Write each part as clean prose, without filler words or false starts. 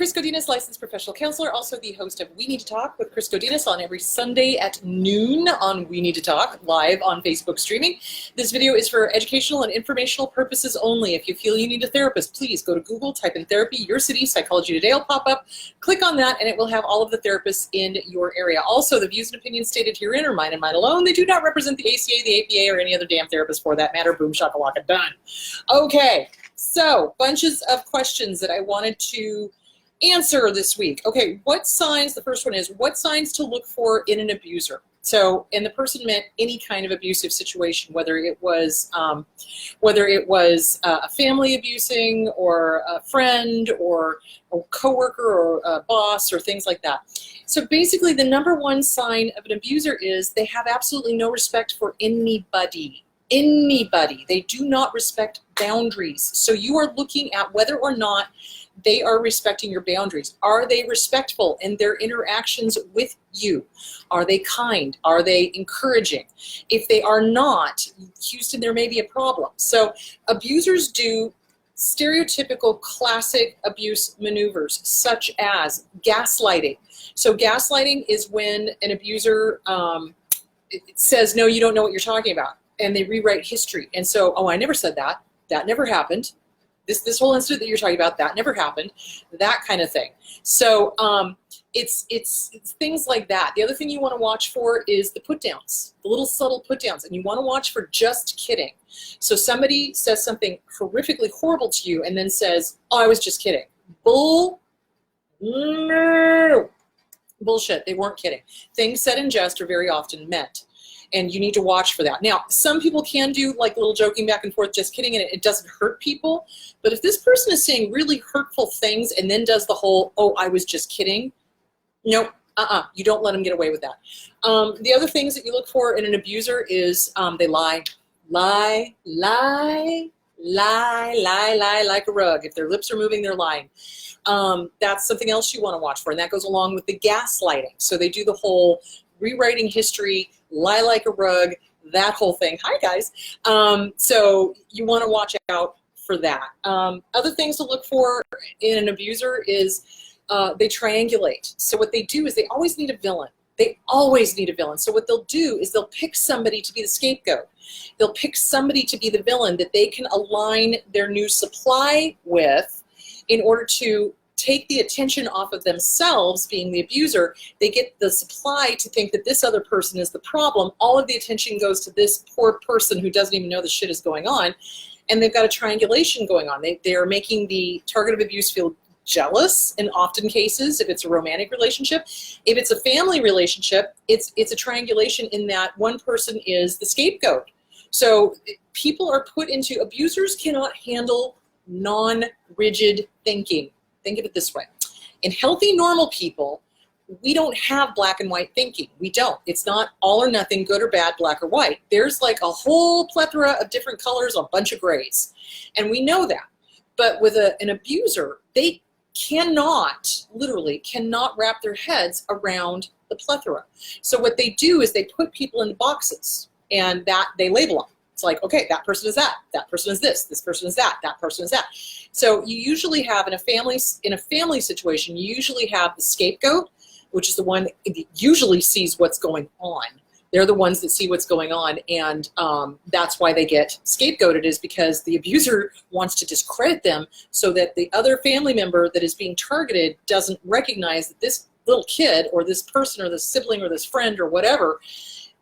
Chris Godinez, licensed professional counselor, also the host of We Need to Talk with Chris Godinez on every Sunday at noon on We Need to Talk, live on Facebook streaming. This video is for educational and informational purposes only. If you feel you need a therapist, please go to Google, type in therapy, your city, Psychology Today will pop up. Click on that and it will have all of the therapists in your area. Also, the views and opinions stated herein are mine and mine alone. They do not represent the ACA, the APA, or any other damn therapist for that matter. Boom, shakalaka, done. Okay, so bunches of questions that I wanted to answer this week. Okay, what signs, the first one is, what signs to look for in an abuser? So, and the person meant any kind of abusive situation, whether it was a family abusing, or a friend, or a coworker, or a boss, or things like that. So basically, the number one sign of an abuser is they have absolutely no respect for anybody. Anybody. They do not respect boundaries. So you are looking at whether or not they are respecting your boundaries. Are they respectful in their interactions with you? Are they kind? Are they encouraging? If they are not, Houston, there may be a problem. So abusers do stereotypical classic abuse maneuvers, such as gaslighting. So gaslighting is when an abuser says, no, you don't know what you're talking about. And they rewrite history. And so, oh, I never said that. That never happened. This whole incident that you're talking about, that never happened, that kind of thing. So it's things like that. The other thing you want to watch for is the put-downs, the little subtle put-downs, and you want to watch for just kidding. So somebody says something horrifically horrible to you and then says, oh, I was just kidding. Bullshit, they weren't kidding. Things said in jest are very often meant. And you need to watch for that. Now, some people can do like little joking back and forth, just kidding, and it doesn't hurt people. But if this person is saying really hurtful things and then does the whole, oh, I was just kidding, nope, you don't let them get away with that. The other things that you look for in an abuser is they lie like a rug. If their lips are moving, they're lying. That's something else you want to watch for, and that goes along with the gaslighting. So they do the whole rewriting history, lie like a rug, that whole thing. Hi, guys. So you want to watch out for that. Other things to look for in an abuser is they triangulate. So what they do is they always need a villain. They always need a villain. So what they'll do is they'll pick somebody to be the scapegoat. They'll pick somebody to be the villain that they can align their new supply with in order to take the attention off of themselves, being the abuser. They get the supply to think that this other person is the problem. All of the attention goes to this poor person who doesn't even know the shit is going on. And they've got a triangulation going on. They're making the target of abuse feel jealous in often cases, if it's a romantic relationship. If it's a family relationship, it's a triangulation in that one person is the scapegoat. So people are put into, abusers cannot handle non-rigid thinking. Think of it this way. In healthy, normal people, we don't have black and white thinking. We don't. It's not all or nothing, good or bad, black or white. There's like a whole plethora of different colors, a bunch of grays. And we know that. But with an abuser, they cannot, literally, cannot wrap their heads around the plethora. So what they do is they put people in boxes, and that they label them. It's like, okay, that person is that person is this person is that person is that. So you usually have in a family situation, you usually have the scapegoat, which is the one that usually sees what's going on. They're the ones that see what's going on, and that's why they get scapegoated, is because the abuser wants to discredit them so that the other family member that is being targeted doesn't recognize that this little kid or this person or this sibling or this friend or whatever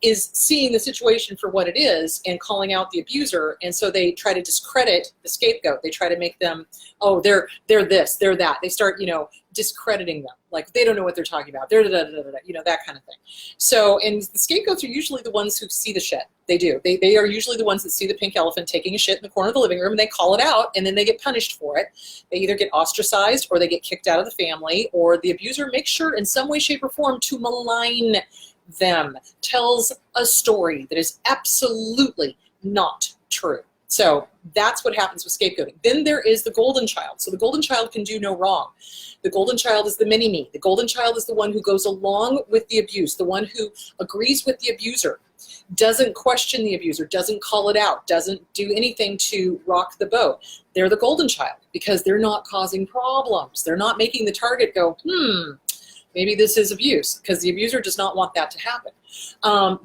is seeing the situation for what it is and calling out the abuser. And so they try to discredit the scapegoat. They try to make them, oh, they're this, they're that. They start, discrediting them. Like, they don't know what they're talking about. They're that kind of thing. So, and the scapegoats are usually the ones who see the shit. They do. They are usually the ones that see the pink elephant taking a shit in the corner of the living room, and they call it out, and then they get punished for it. They either get ostracized, or they get kicked out of the family, or the abuser makes sure in some way, shape, or form to malign them, tells a story that is absolutely not true. So that's what happens with scapegoating. Then there is the golden child. So the golden child can do no wrong. The golden child is the mini-me. The golden child is the one who goes along with the abuse, the one who agrees with the abuser, doesn't question the abuser, doesn't call it out, doesn't do anything to rock the boat. They're the golden child because they're not causing problems. They're not making the target go, maybe this is abuse, because the abuser does not want that to happen.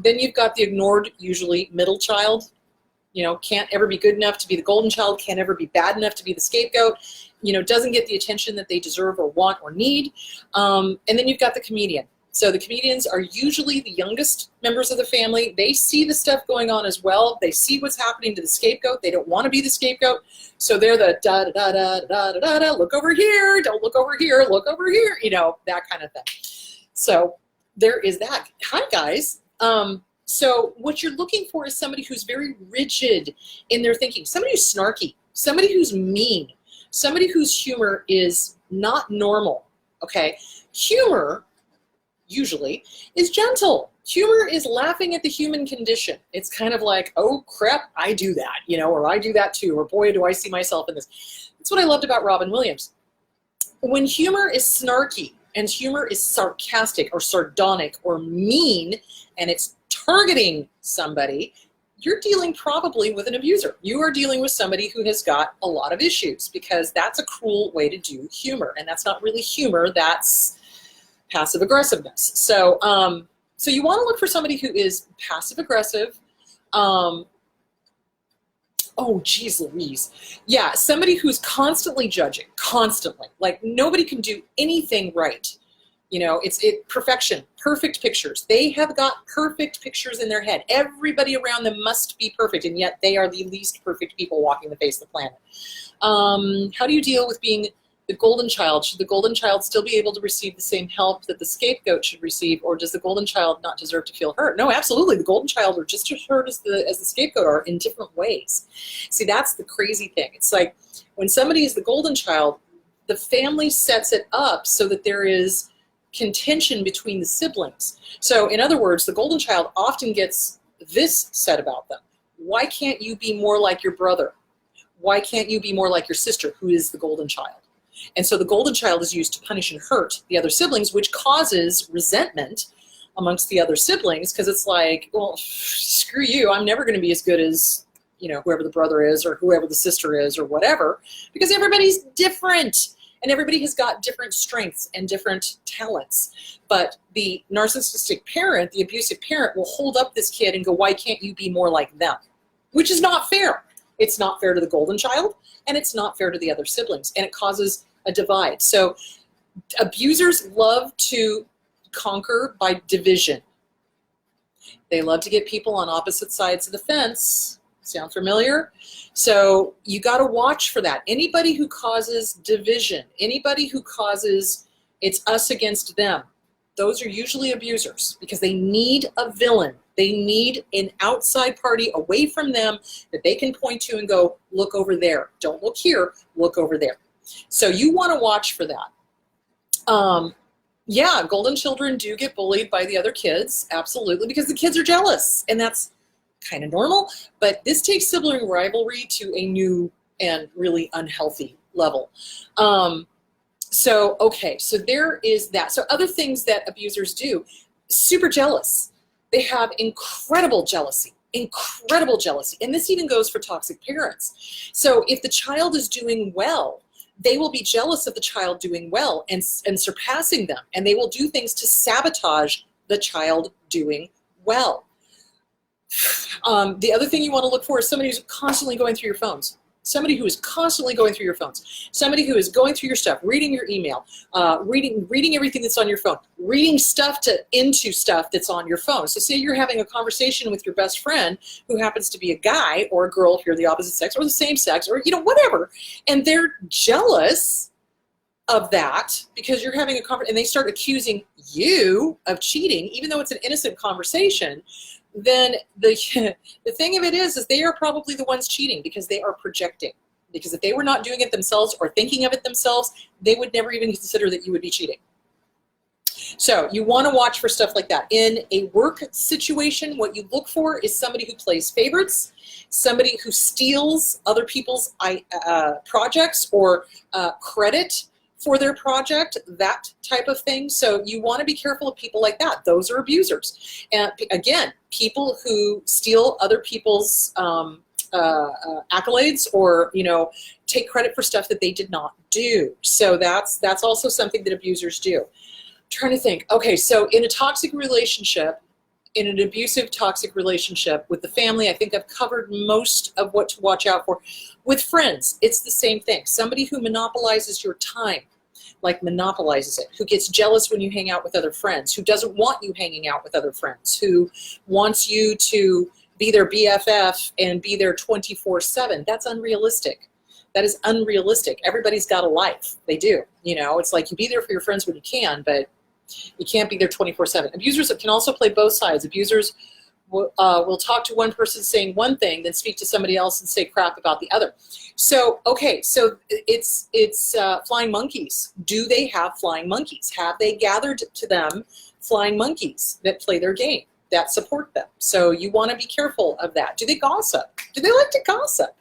Then you've got the ignored, usually middle child. You know, can't ever be good enough to be the golden child, can't ever be bad enough to be the scapegoat, you know, doesn't get the attention that they deserve or want or need. And then you've got the comedian. So the comedians are usually the youngest members of the family. They see the stuff going on as well. They see what's happening to the scapegoat. They don't want to be the scapegoat. So they're the da-da-da-da-da-da-da, look over here, don't look over here, look over here, you know, that kind of thing. So there is that. Hi, guys. So what you're looking for is somebody who's very rigid in their thinking, somebody who's snarky, somebody who's mean, somebody whose humor is not normal, okay? Humor, usually, is gentle. Humor is laughing at the human condition. It's kind of like, oh crap, I do that, you know, or I do that too, or boy, do I see myself in this. That's what I loved about Robin Williams. When humor is snarky and humor is sarcastic or sardonic or mean, and it's targeting somebody, you're dealing probably with an abuser. You are dealing with somebody who has got a lot of issues, because that's a cruel way to do humor. And that's not really humor, that's passive aggressiveness. So, so you want to look for somebody who is passive aggressive. Oh, geez Louise. Yeah, somebody who's constantly judging, constantly. Like nobody can do anything right. You know, it's perfection, perfect pictures. They have got perfect pictures in their head. Everybody around them must be perfect, and yet they are the least perfect people walking the face of the planet. How do you deal with being the golden child? Should the golden child still be able to receive the same help that the scapegoat should receive, or does the golden child not deserve to feel hurt? No, absolutely. The golden child are just as hurt as the scapegoat are in different ways. See, that's the crazy thing. It's like when somebody is the golden child, the family sets it up so that there is contention between the siblings. So in other words, the golden child often gets this said about them. Why can't you be more like your brother? Why can't you be more like your sister, who is the golden child? And so the golden child is used to punish and hurt the other siblings, which causes resentment amongst the other siblings, because it's like, well, screw you, I'm never going to be as good as, you know, whoever the brother is or whoever the sister is or whatever, because everybody's different. And everybody has got different strengths and different talents. But the narcissistic parent, the abusive parent, will hold up this kid and go, why can't you be more like them? Which is not fair. It's not fair to the golden child, and it's not fair to the other siblings. And it causes a divide. So abusers love to conquer by division. They love to get people on opposite sides of the fence. Sound familiar? So you got to watch for that. Anybody who causes division, anybody who causes it's us against them, those are usually abusers, because they need a villain. They need an outside party away from them that they can point to and go, look over there. Don't look here, look over there. So you want to watch for that. Yeah, golden children do get bullied by the other kids, absolutely, because the kids are jealous, and that's kind of normal, but this takes sibling rivalry to a new and really unhealthy level. So, okay, so there is that. So other things that abusers do, super jealous. They have incredible jealousy, and this even goes for toxic parents. So if the child is doing well, they will be jealous of the child doing well and surpassing them, and they will do things to sabotage the child doing well. The other thing you want to look for is somebody who's constantly going through your phones. Somebody who is constantly going through your phones. Somebody who is going through your stuff, reading your email, reading everything that's on your phone, reading stuff into stuff that's on your phone. So say you're having a conversation with your best friend who happens to be a guy or a girl if you're the opposite sex, or the same sex, or, you know, whatever, and they're jealous of that because you're having a conversation, and they start accusing you of cheating, even though it's an innocent conversation. Then the thing of it is they are probably the ones cheating, because they are projecting. Because if they were not doing it themselves or thinking of it themselves, they would never even consider that you would be cheating. So you want to watch for stuff like that. In a work situation, what you look for is somebody who plays favorites, somebody who steals other people's projects or credit for their project, that type of thing. So you want to be careful of people like that. Those are abusers. And again, people who steal other people's accolades or, you know, take credit for stuff that they did not do. So that's also something that abusers do. I'm trying to think. Okay, so in a toxic relationship, in an abusive toxic relationship with the family, I think I've covered most of what to watch out for. With friends, it's the same thing. Somebody who monopolizes your time, like monopolizes it, who gets jealous when you hang out with other friends, who doesn't want you hanging out with other friends, who wants you to be their BFF and be there 24/7. That's unrealistic. That is unrealistic. Everybody's got a life. They do. You know, it's like you be there for your friends when you can, but you can't be there 24/7. Abusers can also play both sides. Abusers will talk to one person saying one thing, then speak to somebody else and say crap about the other. So, okay, so it's flying monkeys. Do they have flying monkeys? Have they gathered to them flying monkeys that play their game, that support them? So you want to be careful of that. Do they gossip? Do they like to gossip?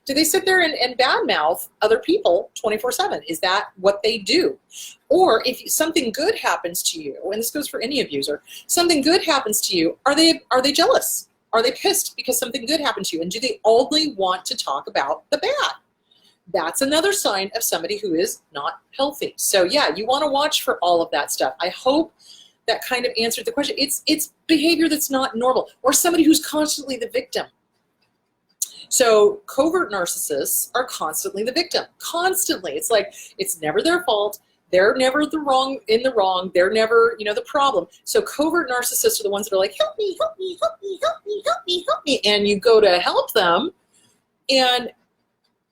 Do they sit there and badmouth other people 24/7? Is that what they do? Or if something good happens to you, and this goes for any abuser, something good happens to you, are they jealous? Are they pissed because something good happened to you? And do they only want to talk about the bad? That's another sign of somebody who is not healthy. So yeah, you want to watch for all of that stuff. I hope that kind of answered the question. It's behavior that's not normal, or somebody who's constantly the victim. So covert narcissists are constantly the victim, constantly. It's like, it's never their fault. They're never in the wrong. They're never, you know, the problem. So covert narcissists are the ones that are like, help me, help me, help me, help me, help me, help me. And you go to help them, and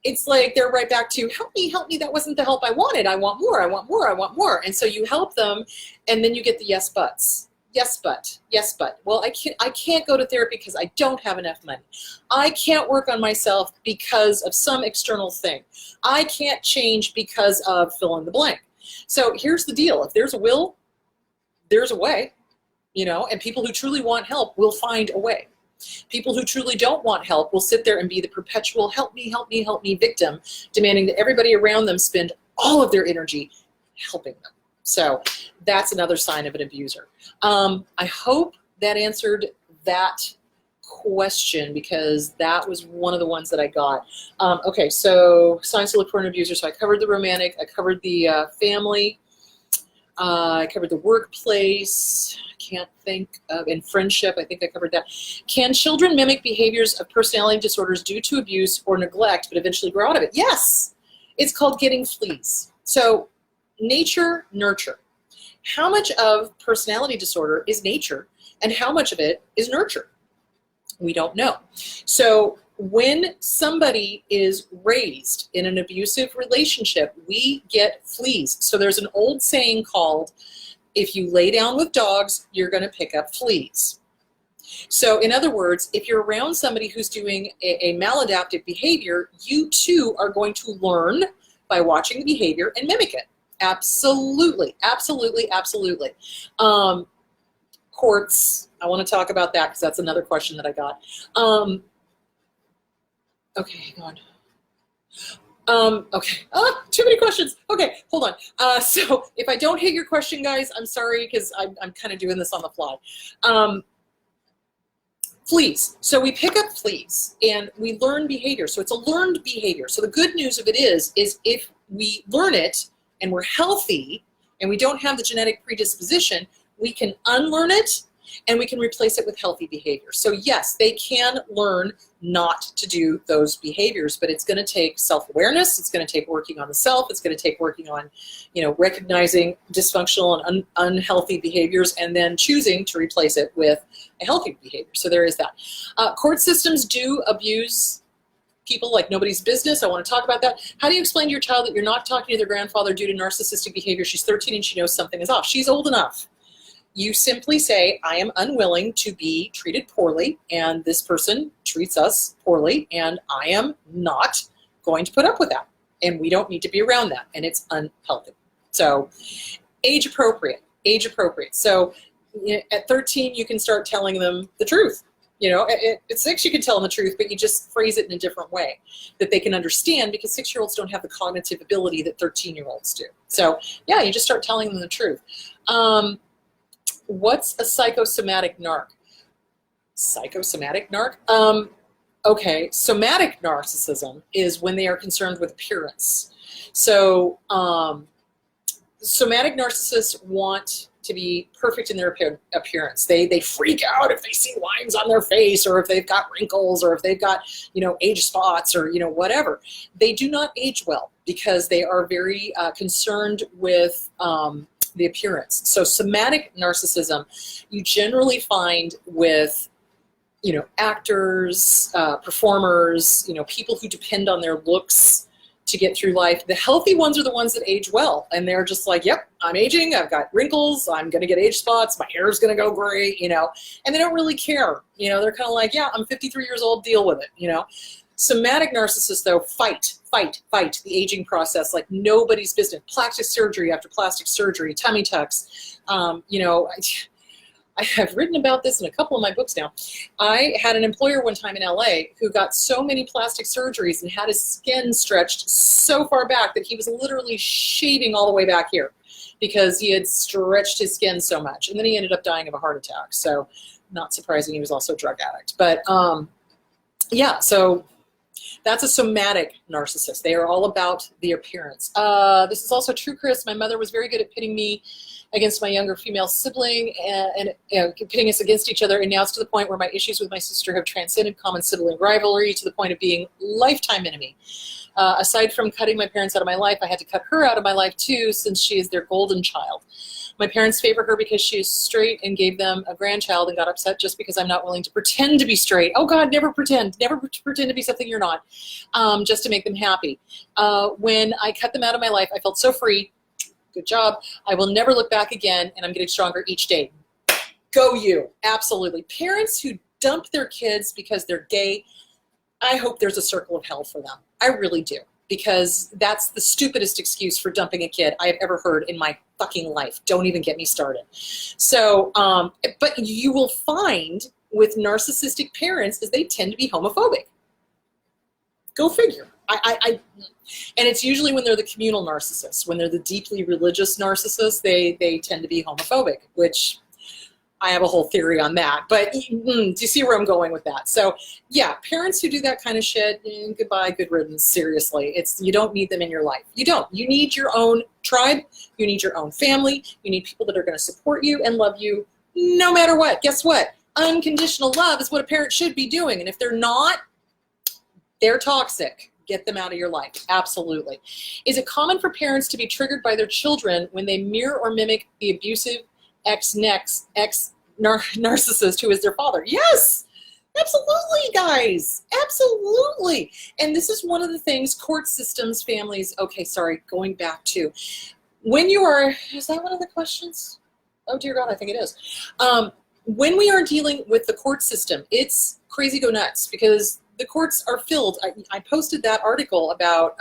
it's like they're right back to, help me, help me. That wasn't the help I wanted. I want more, I want more, I want more. And so you help them, and then you get the yes buts. Yes, but. Yes, but. Well, I can't go to therapy because I don't have enough money. I can't work on myself because of some external thing. I can't change because of fill in the blank. So here's the deal. If there's a will, there's a way, you know, and people who truly want help will find a way. People who truly don't want help will sit there and be the perpetual help me, help me, help me victim, demanding that everybody around them spend all of their energy helping them. So that's another sign of an abuser. I hope that answered that question, because that was one of the ones that I got. Okay, so signs to look for an abuser. So I covered the romantic, I covered the family, I covered the workplace, I can't think of, in friendship, I think I covered that. Can children mimic behaviors of personality disorders due to abuse or neglect, but eventually grow out of it? Yes, it's called getting fleas. So nature, nurture. How much of personality disorder is nature and how much of it is nurture? We don't know. So when somebody is raised in an abusive relationship, we get fleas. So there's an old saying called, if you lay down with dogs, you're going to pick up fleas. So in other words, if you're around somebody who's doing a maladaptive behavior, you too are going to learn by watching the behavior and mimic it. Absolutely, absolutely, absolutely. Courts, I want to talk about that because that's another question that I got. Okay, hang on. Okay, too many questions. Okay, hold on. So if I don't hit your question, guys, I'm sorry, because I'm kind of doing this on the fly. Fleas. So we pick up fleas and we learn behavior. So it's a learned behavior. So the good news of it is if we learn it and we're healthy and we don't have the genetic predisposition, we can unlearn it and we can replace it with healthy behavior. So yes, they can learn not to do those behaviors, but it's going to take self-awareness. It's going to take working on the self. It's going to take working on, you know, recognizing dysfunctional and unhealthy behaviors and then choosing to replace it with a healthy behavior. So there is that. Court systems do abuse people like nobody's business. I want to talk about that. How do you explain to your child that you're not talking to their grandfather due to narcissistic behavior? She's 13 and she knows something is off. She's old enough. You simply say, I am unwilling to be treated poorly, and this person treats us poorly, and I am not going to put up with that. And we don't need to be around that, and it's unhealthy. So, age appropriate. age appropriate. So at 13, you can start telling them the truth. You know, at 6, you can tell them the truth, but you just phrase it in a different way that they can understand, because 6-year-olds don't have the cognitive ability that 13-year-olds do. So yeah, you just start telling them the truth. What's a psychosomatic narc? Psychosomatic narc? Okay, somatic narcissism is when they are concerned with appearance. So somatic narcissists want to be perfect in their appearance. They freak out if they see lines on their face, or if they've got wrinkles, or if they've got, you know, age spots, or, you know, whatever. They do not age well because they are very concerned with the appearance. So somatic narcissism, you generally find with, you know, actors, performers, you know, people who depend on their looks to get through life. The healthy ones are the ones that age well, and they're just like, yep, I'm aging, I've got wrinkles, I'm gonna get age spots, my hair's gonna go gray, you know, and they don't really care. You know, they're kind of like, yeah, I'm 53 years old, deal with it, you know. Somatic narcissists, though, fight the aging process like nobody's business. Plastic surgery after plastic surgery, tummy tucks, you know, I have written about this in a couple of my books now. I had an employer one time in LA who got so many plastic surgeries and had his skin stretched so far back that he was literally shaving all the way back here because he had stretched his skin so much. And then he ended up dying of a heart attack. So not surprising, he was also a drug addict. But yeah, so that's a somatic narcissist. They are all about the appearance. This is also true, Chris. My mother was very good at pitting me against my younger female sibling and pitting us against each other. And now it's to the point where my issues with my sister have transcended common sibling rivalry to the point of being lifetime enemy. Aside from cutting my parents out of my life, I had to cut her out of my life too, since she is their golden child. My parents favor her because she is straight and gave them a grandchild, and got upset just because I'm not willing to pretend to be straight. Oh God, never pretend. Never pretend to be something you're not, just to make them happy. When I cut them out of my life, I felt so free. Good job. I will never look back again, and I'm getting stronger each day. Go you. Absolutely. Parents who dump their kids because they're gay, I hope there's a circle of hell for them. I really do. Because that's the stupidest excuse for dumping a kid I have ever heard in my fucking life. Don't even get me started. So, but you will find with narcissistic parents is they tend to be homophobic. Go figure. And it's usually when they're the communal narcissists. When they're the deeply religious narcissists, they tend to be homophobic, which I have a whole theory on that. But do you see where I'm going with that? So yeah, parents who do that kind of shit, goodbye, good riddance, seriously. You don't need them in your life. You don't. You need your own tribe. You need your own family. You need people that are going to support you and love you no matter what. Guess what? Unconditional love is what a parent should be doing. And if they're not, they're toxic. Get them out of your life. Absolutely. Is it common for parents to be triggered by their children when they mirror or mimic the abusive narcissist who is their father? Yes, absolutely, guys. Absolutely. And this is one of the things court systems, families, okay, sorry, going back to when you are, is that one of the questions? Oh dear God, I think it is. When we are dealing with the court system, it's crazy go nuts because the courts are filled. I posted that article about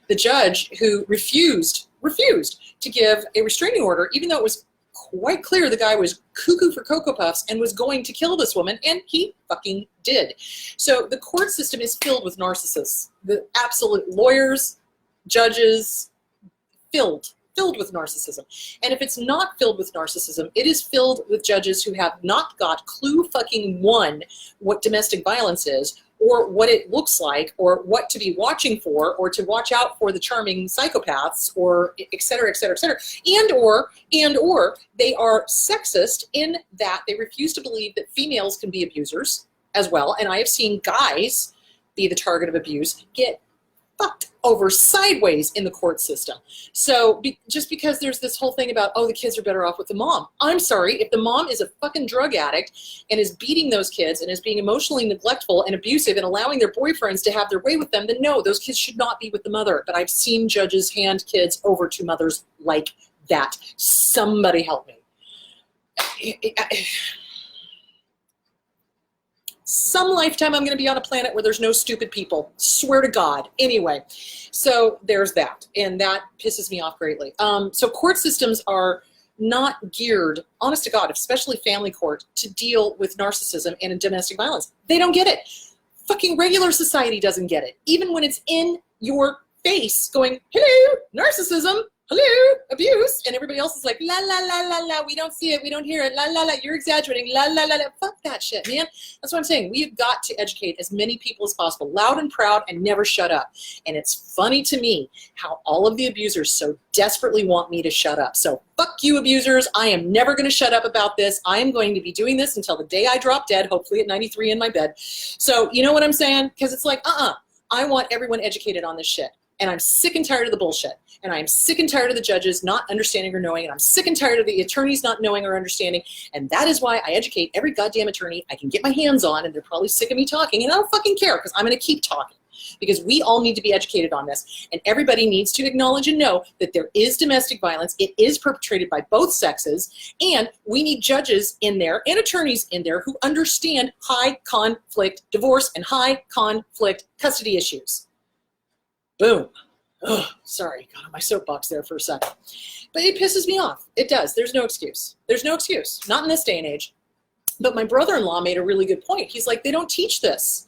the judge who refused to give a restraining order, even though it was quite clear the guy was cuckoo for Cocoa Puffs and was going to kill this woman, and he fucking did. So the court system is filled with narcissists. The absolute lawyers, judges, filled with narcissism. And if it's not filled with narcissism, it is filled with judges who have not got clue fucking one what domestic violence is, or what it looks like, or what to be watching for, or to watch out for the charming psychopaths, or et cetera, et cetera, et cetera. And or they are sexist in that they refuse to believe that females can be abusers as well. And I have seen guys be the target of abuse get fucked over sideways in the court system. So just because there's this whole thing about, oh, the kids are better off with the mom. I'm sorry, if the mom is a fucking drug addict and is beating those kids and is being emotionally neglectful and abusive and allowing their boyfriends to have their way with them, then no, those kids should not be with the mother. But I've seen judges hand kids over to mothers like that. Somebody help me. Some lifetime I'm going to be on a planet where there's no stupid people. Swear to God. Anyway, so there's that. And that pisses me off greatly. So court systems are not geared, honest to God, especially family court, to deal with narcissism and domestic violence. They don't get it. Fucking regular society doesn't get it. Even when it's in your face going, hello, narcissism, hello, abuse, and everybody else is like, la, la, la, la, la, we don't see it, we don't hear it, la, la, la, you're exaggerating, la, la, la, la. Fuck that shit, man. That's what I'm saying. We've got to educate as many people as possible, loud and proud, and never shut up. And it's funny to me how all of the abusers so desperately want me to shut up. So fuck you, abusers. I am never going to shut up about this. I am going to be doing this until the day I drop dead, hopefully at 93 in my bed. So you know what I'm saying? Because it's like, I want everyone educated on this shit. And I'm sick and tired of the bullshit. And I'm sick and tired of the judges not understanding or knowing. And I'm sick and tired of the attorneys not knowing or understanding. And that is why I educate every goddamn attorney I can get my hands on. And they're probably sick of me talking. And I don't fucking care, because I'm going to keep talking. Because we all need to be educated on this. And everybody needs to acknowledge and know that there is domestic violence. It is perpetrated by both sexes. And we need judges in there and attorneys in there who understand high conflict divorce and high conflict custody issues. Boom. Oh, sorry, got on my soapbox there for a second. But it pisses me off. It does. There's no excuse. There's no excuse. Not in this day and age. But my brother-in-law made a really good point. He's like, they don't teach this.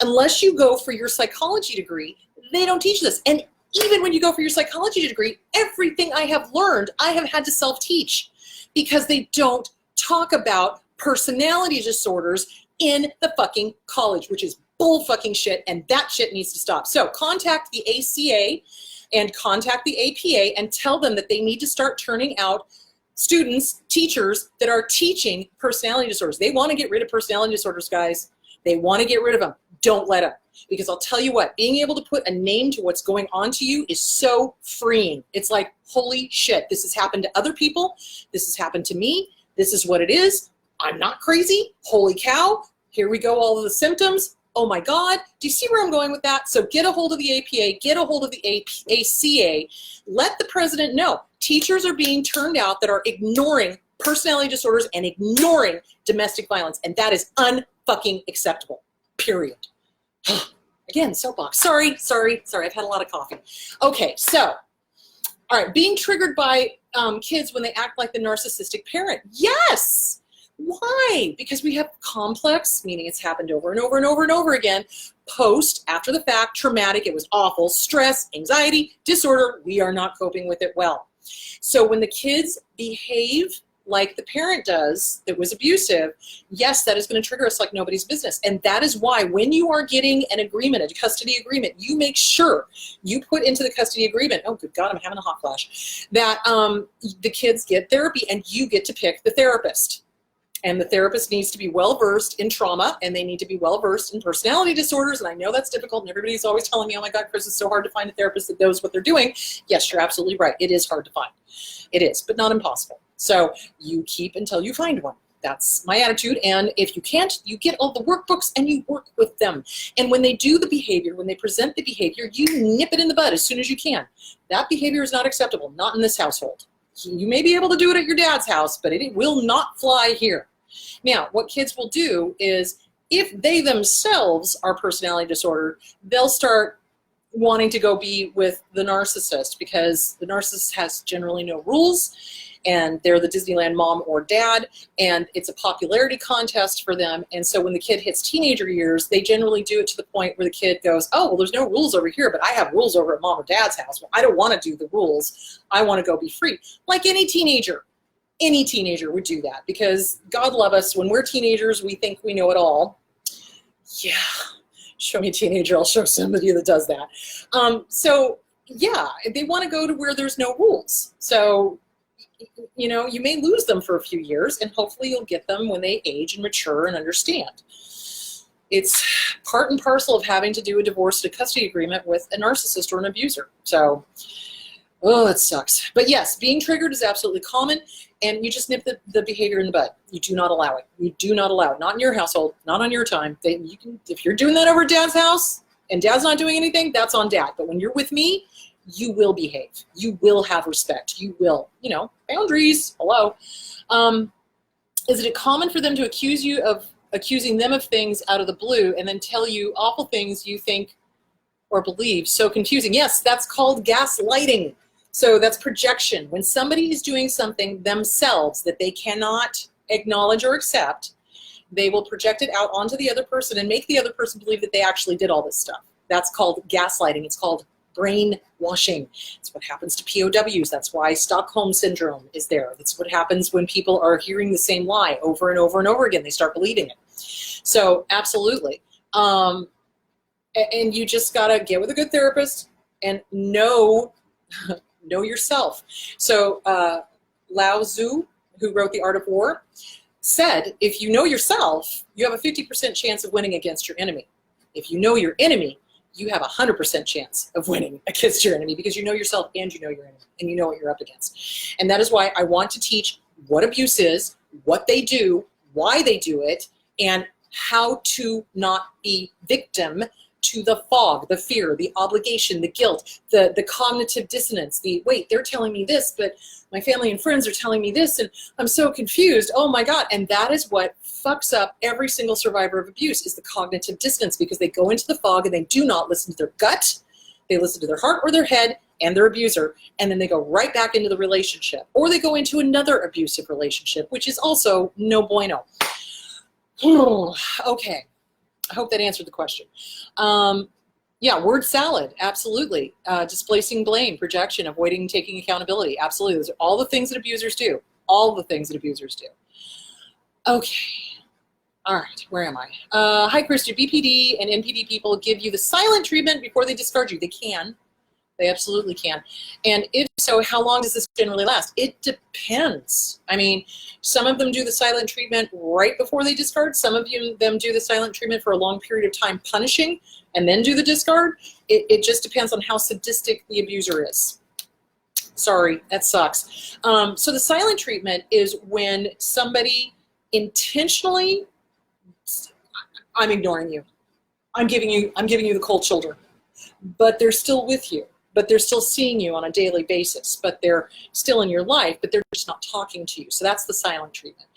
Unless you go for your psychology degree, they don't teach this. And even when you go for your psychology degree, everything I have learned, I have had to self-teach, because they don't talk about personality disorders in the fucking college, which is bull fucking shit, and that shit needs to stop. So contact the ACA and contact the APA and tell them that they need to start turning out students, teachers that are teaching personality disorders. They want to get rid of personality disorders, guys. They want to get rid of them. Don't let them. Because I'll tell you what, being able to put a name to what's going on to you is so freeing. It's like, holy shit, this has happened to other people. This has happened to me. This is what it is. I'm not crazy. Holy cow. Here we go, all of the symptoms. Oh my God, do you see where I'm going with that? So get a hold of the APA, get a hold of the ACA, let the president know teachers are being turned out that are ignoring personality disorders and ignoring domestic violence, and that is unfucking acceptable, period. Again, soapbox, sorry, I've had a lot of coffee. Okay, so, all right, being triggered by kids when they act like the narcissistic parent, yes! Why? Because we have complex, meaning it's happened over and over and over and over again, post, after the fact, traumatic, it was awful, stress, anxiety, disorder, we are not coping with it well. So when the kids behave like the parent does that was abusive, yes, that is going to trigger us like nobody's business. And that is why when you are getting an agreement, a custody agreement, you make sure you put into the custody agreement, oh good God, I'm having a hot flash, that the kids get therapy and you get to pick the therapist. And the therapist needs to be well-versed in trauma, and they need to be well-versed in personality disorders. And I know that's difficult, and everybody's always telling me, oh my God, Chris, it's so hard to find a therapist that knows what they're doing. Yes, you're absolutely right. It is hard to find. It is, but not impossible. So you keep until you find one. That's my attitude. And if you can't, you get all the workbooks and you work with them. And when they do the behavior, when they present the behavior, you nip it in the bud as soon as you can. That behavior is not acceptable, not in this household. You may be able to do it at your dad's house, but it will not fly here. Now, what kids will do is, if they themselves are personality disordered, they'll start wanting to go be with the narcissist, because the narcissist has generally no rules, and they're the Disneyland mom or dad, and it's a popularity contest for them. And so when the kid hits teenager years, they generally do it to the point where the kid goes, oh, well, there's no rules over here, but I have rules over at mom or dad's house. Well, I don't want to do the rules. I want to go be free. Like any teenager. Any teenager would do that, because God love us, when we're teenagers, we think we know it all. Yeah, show me a teenager, I'll show somebody that does that. So yeah, they want to go to where there's no rules. So, you know, you may lose them for a few years, and hopefully you'll get them when they age and mature and understand. It's part and parcel of having to do a divorce to custody agreement with a narcissist or an abuser. So, oh, it sucks. But yes, being triggered is absolutely common, and you just nip the behavior in the bud. You do not allow it. You do not allow it. Not in your household, not on your time. You can, if you're doing that over at dad's house and dad's not doing anything, that's on dad. But when you're with me, you will behave. You will have respect. You will, you know, boundaries. Hello. Is it common for them to accusing them of things out of the blue and then tell you awful things you think or believe? So confusing. Yes, that's called gaslighting. So that's projection. When somebody is doing something themselves that they cannot acknowledge or accept, they will project it out onto the other person and make the other person believe that they actually did all this stuff. That's called gaslighting. It's called brainwashing. It's what happens to POWs. That's why Stockholm Syndrome is there. That's what happens when people are hearing the same lie over and over and over again. They start believing it. So absolutely. And you just got to get with a good therapist and know yourself. So Lao Tzu, who wrote The Art of War, said, if you know yourself, you have a 50% chance of winning against your enemy. If you know your enemy, you have a 100% chance of winning against your enemy, because you know yourself and you know your enemy and you know what you're up against. And that is why I want to teach what abuse is, what they do, why they do it, and how to not be victim to the fog, the fear, the obligation, the guilt, the cognitive dissonance, the wait, they're telling me this, but my family and friends are telling me this, and I'm so confused. Oh my God. And that is what fucks up every single survivor of abuse, is the cognitive dissonance, because they go into the fog and they do not listen to their gut. They listen to their heart or their head and their abuser, and then they go right back into the relationship, or they go into another abusive relationship, which is also no bueno. Okay. I hope that answered the question. Yeah, word salad, absolutely. Displacing blame, projection, avoiding taking accountability, absolutely. Those are all the things that abusers do. All the things that abusers do. Okay. All right, where am I? Hi, Chris, do BPD and NPD people give you the silent treatment before they discard you? They can. They absolutely can. And if so, how long does this generally last? It depends. I mean, some of them do the silent treatment right before they discard. Some of them do the silent treatment for a long period of time punishing and then do the discard. It just depends on how sadistic the abuser is. Sorry, that sucks. So the silent treatment is when somebody intentionally, I'm ignoring you. I'm giving you the cold shoulder, but they're still with you. But they're still seeing you on a daily basis, but they're still in your life, but they're just not talking to you. So that's the silent treatment.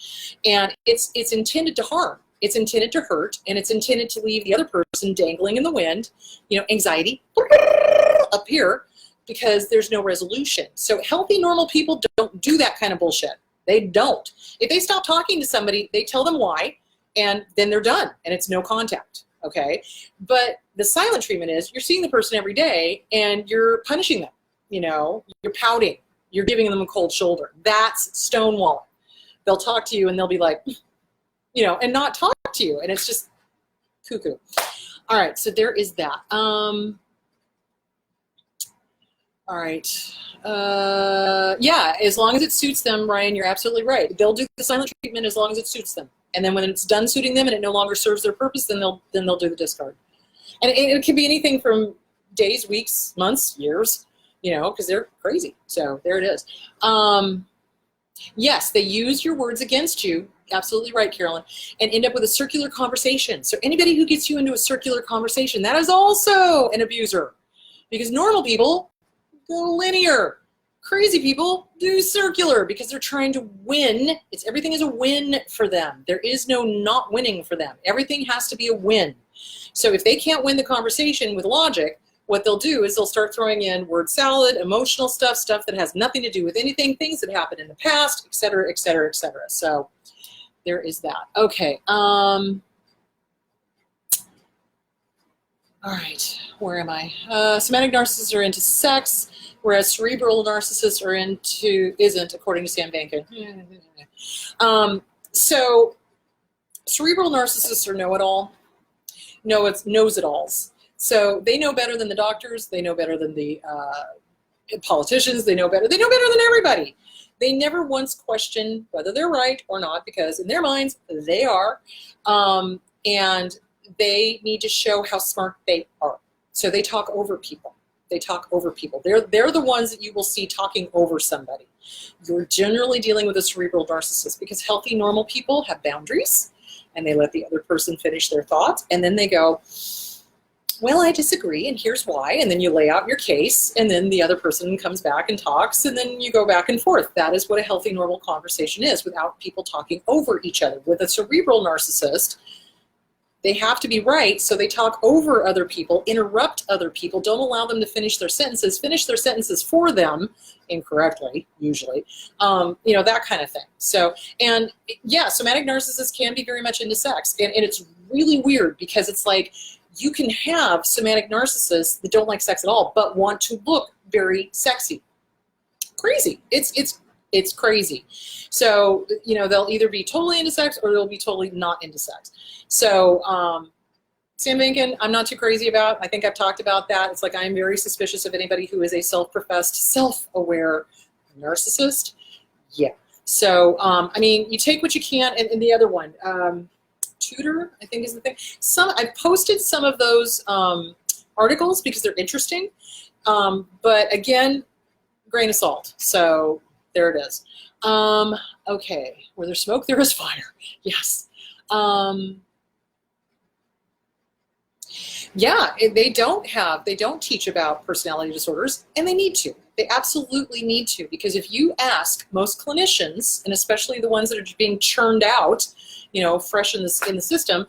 And it's intended to harm. It's intended to hurt, and it's intended to leave the other person dangling in the wind, anxiety up here, because there's no resolution. So healthy, normal people don't do that kind of bullshit. They don't. If they stop talking to somebody, they tell them why, and then they're done, and it's no contact. Okay, but the silent treatment is you're seeing the person every day and you're punishing them. You're pouting, you're giving them a cold shoulder. That's stonewalling. They'll talk to you and they'll be like, and not talk to you, and it's just cuckoo. All right, so there is that. All right. Yeah, as long as it suits them, Ryan, you're absolutely right. They'll do the silent treatment as long as it suits them. And then when it's done suiting them and it no longer serves their purpose, then they'll do the discard. And it can be anything from days, weeks, months, years, because they're crazy. So there it is. Yes, they use your words against you. Absolutely right, Carolyn. And end up with a circular conversation. So anybody who gets you into a circular conversation, that is also an abuser. Because normal people go linear. Crazy people do circular because they're trying to win. Everything is a win for them. There is no not winning for them. Everything has to be a win. So if they can't win the conversation with logic, what they'll do is they'll start throwing in word salad, emotional stuff that has nothing to do with anything, things that happened in the past, et cetera, et cetera, et cetera. So there is that. Okay. All right. Where am I? Somatic narcissists are into sex, whereas cerebral narcissists isn't, according to Sam Bankin. So cerebral narcissists are know-it-all. No, it's knows-it-alls. So they know better than the doctors. They know better than the politicians. They know better than everybody. They never once question whether they're right or not, because in their minds, they are. And they need to show how smart they are. So they talk over people. They're the ones that you will see talking over somebody. You're generally dealing with a cerebral narcissist, because healthy, normal people have boundaries, and they let the other person finish their thoughts, and then they go, well, I disagree, and here's why, and then you lay out your case, and then the other person comes back and talks, and then you go back and forth. That is what a healthy, normal conversation is, without people talking over each other. With a cerebral narcissist, They have to be right, so they talk over other people, interrupt other people, don't allow them to finish their sentences for them incorrectly, usually, you know, that kind of thing. So, and yeah, somatic narcissists can be very much into sex, and it's really weird because it's like you can have somatic narcissists that don't like sex at all, but want to look very sexy. Crazy. It's crazy. So, you know, they'll either be totally into sex or they'll be totally not into sex. So, Sam Menken, I'm not too crazy about. I think I've talked about that. It's like I'm very suspicious of anybody who is a self-professed, self-aware narcissist. Yeah. So, I mean, you take what you can. And the other one, Tutor, I think is the thing. I posted some of those articles because they're interesting. But again, grain of salt. So there it is. Okay, where there's smoke, there is fire. Yes. Yeah, they don't teach about personality disorders, and they need to. They absolutely need to, because if you ask most clinicians, and especially the ones that are being churned out, you know, fresh in the system,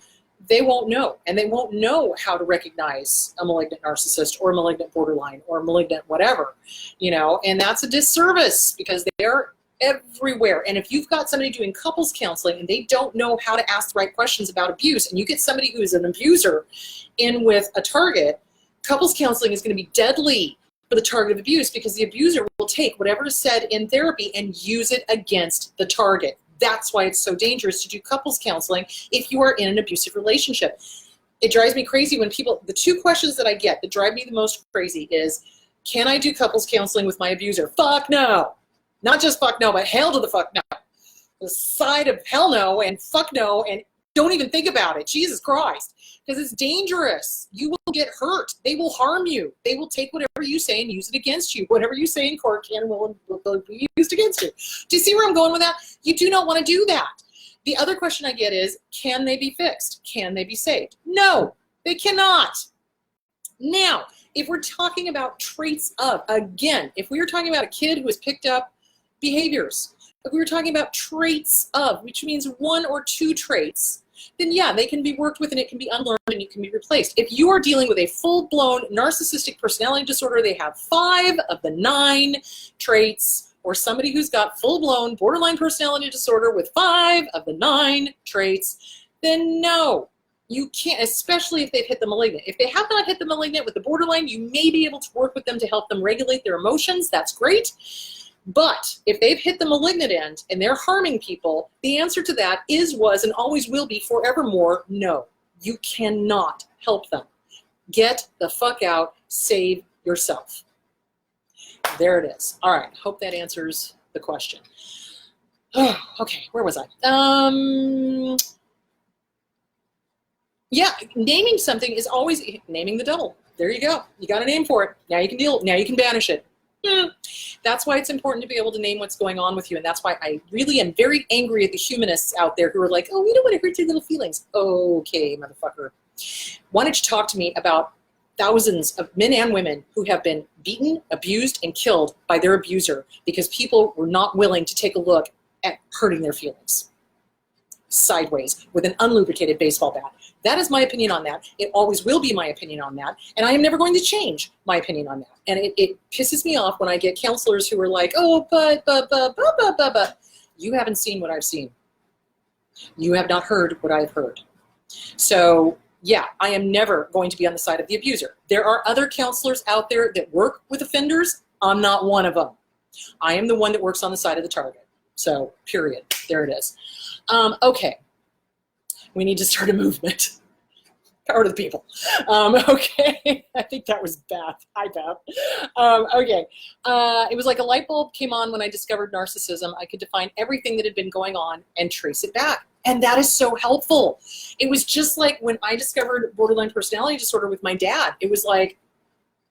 they won't know, and they won't know how to recognize a malignant narcissist or a malignant borderline or a malignant whatever, you know, and that's a disservice because they're everywhere. And if you've got somebody doing couples counseling and they don't know how to ask the right questions about abuse, and you get somebody who is an abuser in with a target, couples counseling is going to be deadly for the target of abuse, because the abuser will take whatever is said in therapy and use it against the target. That's why it's so dangerous to do couples counseling if you are in an abusive relationship. It drives me crazy when people, the two questions that I get that drive me the most crazy is, can I do couples counseling with my abuser? Fuck no. Not just fuck no, but hell to the fuck no. The side of hell no and fuck no, and don't even think about it. Jesus Christ. Because it's dangerous. You will get hurt. They will harm you. They will take whatever you say and use it against you. Whatever you say in court can and will be used against you. Do you see where I'm going with that? You do not want to do that. The other question I get is, can they be fixed? Can they be saved? No, they cannot. Now, if we're talking about traits of, again, if we were talking about a kid who has picked up behaviors, if we were talking about traits of, which means one or two traits, then yeah, they can be worked with and it can be unlearned and it can be replaced. If you are dealing with a full-blown narcissistic personality disorder, they have 5 of the 9 traits, or somebody who's got full-blown borderline personality disorder with 5 of the 9 traits, then no, you can't, especially if they've hit the malignant. If they have not hit the malignant with the borderline, you may be able to work with them to help them regulate their emotions. That's great. But if they've hit the malignant end and they're harming people, the answer to that is, was, and always will be forevermore, no. You cannot help them. Get the fuck out. Save yourself. There it is. All right. Hope that answers the question. Oh, okay. Where was I? Yeah, naming something is always naming the devil. There you go. You got a name for it. Now you can deal. Now you can banish it. That's why it's important to be able to name what's going on with you, and that's why I really am very angry at the humanists out there who are like, oh, we don't want to hurt your little feelings. Okay, motherfucker. Why don't you talk to me about thousands of men and women who have been beaten, abused, and killed by their abuser because people were not willing to take a look at hurting their feelings sideways with an unlubricated baseball bat. That is my opinion on that. It always will be my opinion on that. And I am never going to change my opinion on that. And it pisses me off when I get counselors who are like, oh, but. You haven't seen what I've seen. You have not heard what I've heard. So, yeah, I am never going to be on the side of the abuser. There are other counselors out there that work with offenders. I'm not one of them. I am the one that works on the side of the target. So, period. There it is. Okay. We need to start a movement. Power to the people. Okay. I think that was Beth. Hi, Beth. Okay. It was like a light bulb came on when I discovered narcissism. I could define everything that had been going on and trace it back. And that is so helpful. It was just like when I discovered borderline personality disorder with my dad. It was like,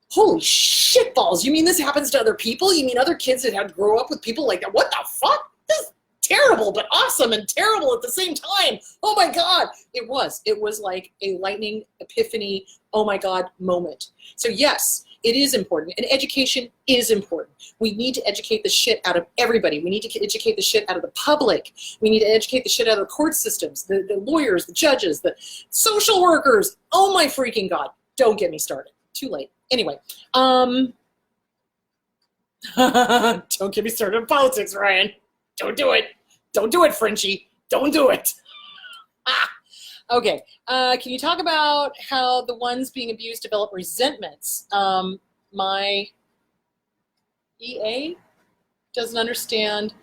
holy shit balls. You mean this happens to other people? You mean other kids that had to grow up with people like that? What the fuck? This is terrible, but awesome and terrible at the same time. Oh my God. It was like a lightning epiphany, oh my God moment. So yes, It is important, and education is important. We need to educate the shit out of everybody. We need to educate the shit out of the public. We need to educate the shit out of the court systems, the lawyers, the judges, the social workers. Oh my freaking God. Don't get me started. Too late. Anyway, don't get me started on politics, Ryan. Don't do it. Don't do it, Frenchie. Don't do it. Okay. Can you talk about how the ones being abused develop resentments? My EA doesn't understand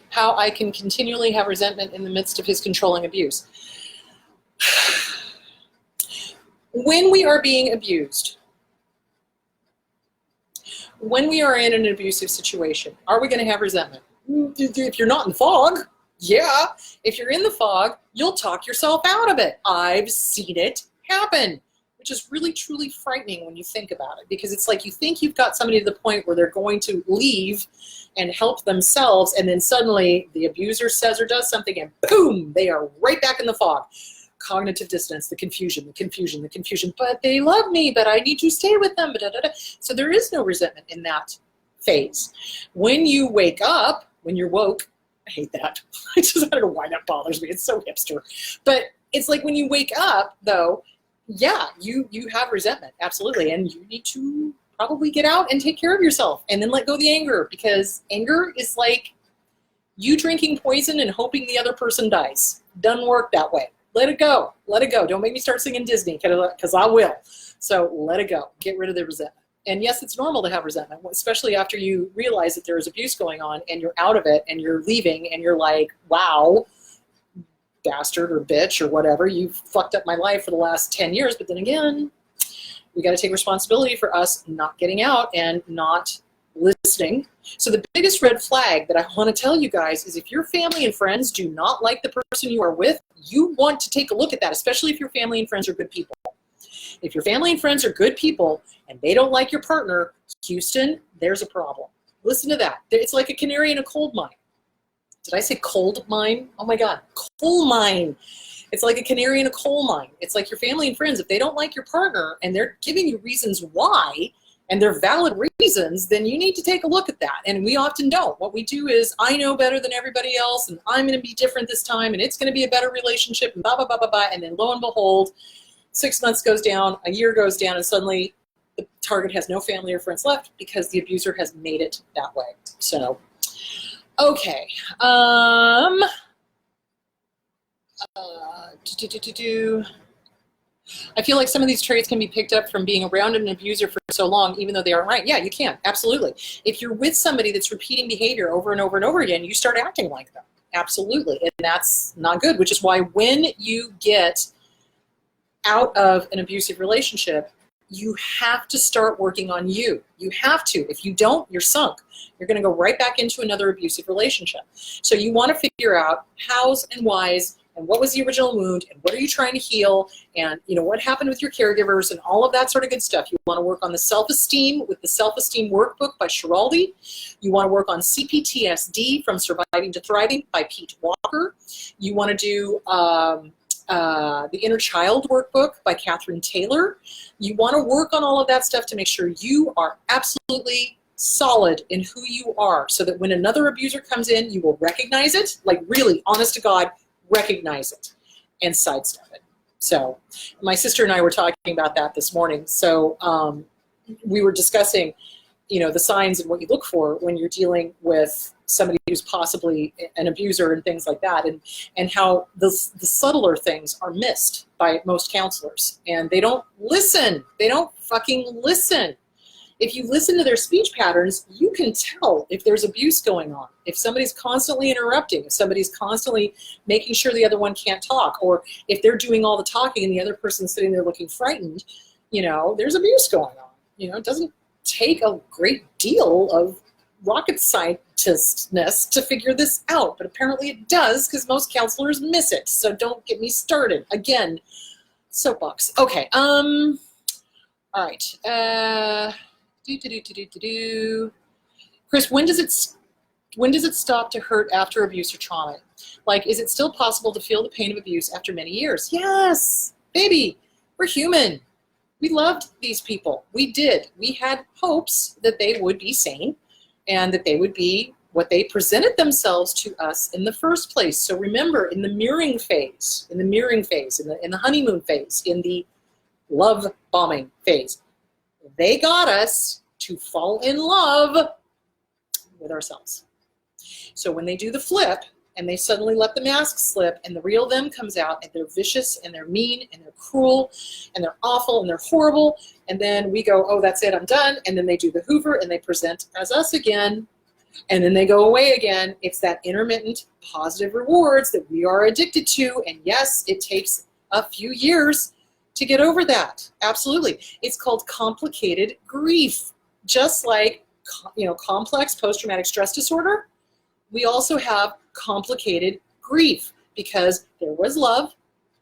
how I can continually have resentment in the midst of his controlling abuse. When we are being abused, when we are in an abusive situation, are we going to have resentment? If you're not in the fog, yeah. If you're in the fog, you'll talk yourself out of it. I've seen it happen, which is really, truly frightening when you think about it, because it's like you think you've got somebody to the point where they're going to leave and help themselves, and then suddenly the abuser says or does something, and boom, they are right back in the fog. Cognitive dissonance, the confusion, but they love me, but I need to stay with them. So there is no resentment in that phase. When you wake up, when you're woke, I hate that. I don't know why that bothers me. It's so hipster. But it's like when you wake up, though, yeah, you have resentment, absolutely. And you need to probably get out and take care of yourself and then let go of the anger, because anger is like you drinking poison and hoping the other person dies. Doesn't work that way. Let it go. Let it go. Don't make me start singing Disney, because I will. So let it go. Get rid of the resentment. And yes, it's normal to have resentment, especially after you realize that there is abuse going on and you're out of it and you're leaving and you're like, wow, bastard or bitch or whatever, you've fucked up my life for the last 10 years. But then again, we got to take responsibility for us not getting out and not listening. So the biggest red flag that I want to tell you guys is if your family and friends do not like the person you are with, you want to take a look at that, especially if your family and friends are good people. If your family and friends are good people and they don't like your partner, Houston, there's a problem. Listen to that. It's like a canary in a coal mine. Did I say cold mine? Oh my God, coal mine. It's like a canary in a coal mine. It's like your family and friends, if they don't like your partner and they're giving you reasons why, and they're valid reasons, then you need to take a look at that. And we often don't. What we do is, I know better than everybody else, and I'm going to be different this time, and it's going to be a better relationship, and blah, blah, blah, blah, blah. And then lo and behold, 6 months goes down, a year goes down, and suddenly the target has no family or friends left because the abuser has made it that way. So, okay. I feel like some of these traits can be picked up from being around an abuser for so long, even though they aren't right. Yeah, you can. Absolutely. If you're with somebody that's repeating behavior over and over and over again, you start acting like them. Absolutely. And that's not good, which is why when you get out of an abusive relationship, you have to start working on you. You have to. If you don't, you're sunk. You're going to go right back into another abusive relationship. So you want to figure out hows and whys, and what was the original wound, and what are you trying to heal, and what happened with your caregivers, and all of that sort of good stuff. You want to work on the self-esteem with the Self-Esteem Workbook by Schiraldi. You want to work on CPTSD, From Surviving to Thriving by Pete Walker. You want to do the Inner Child Workbook by Catherine Taylor. You want to work on all of that stuff to make sure you are absolutely solid in who you are, so that when another abuser comes in, you will recognize it, like really, honest to God, recognize it and sidestep it. So my sister and I were talking about that this morning. So we were discussing, the signs and what you look for when you're dealing with somebody who's possibly an abuser and things like that, and how the subtler things are missed by most counselors, and they don't listen. They don't fucking listen. If you listen to their speech patterns, you can tell if there's abuse going on. If somebody's constantly interrupting, if somebody's constantly making sure the other one can't talk, or if they're doing all the talking and the other person's sitting there looking frightened, there's abuse going on. It doesn't take a great deal of rocket scientistness to figure this out, but apparently it does, because most counselors miss it. So don't get me started. Again, soapbox. Okay. All right. Chris, when does it stop to hurt after abuse or trauma? Like, is it still possible to feel the pain of abuse after many years? Yes, baby, we're human. We loved these people. We did. We had hopes that they would be sane and that they would be what they presented themselves to us in the first place. So remember, in the mirroring phase, in the honeymoon phase, in the love bombing phase, they got us to fall in love with ourselves. So when they do the flip and they suddenly let the mask slip and the real them comes out and they're vicious and they're mean and they're cruel and they're awful and they're horrible, and then we go, oh, that's it, I'm done. And then they do the Hoover and they present as us again, and then they go away again. It's that intermittent positive rewards that we are addicted to. And yes, it takes a few years to get over that. Absolutely. It's called complicated grief. Just like, complex post-traumatic stress disorder, we also have complicated grief because there was love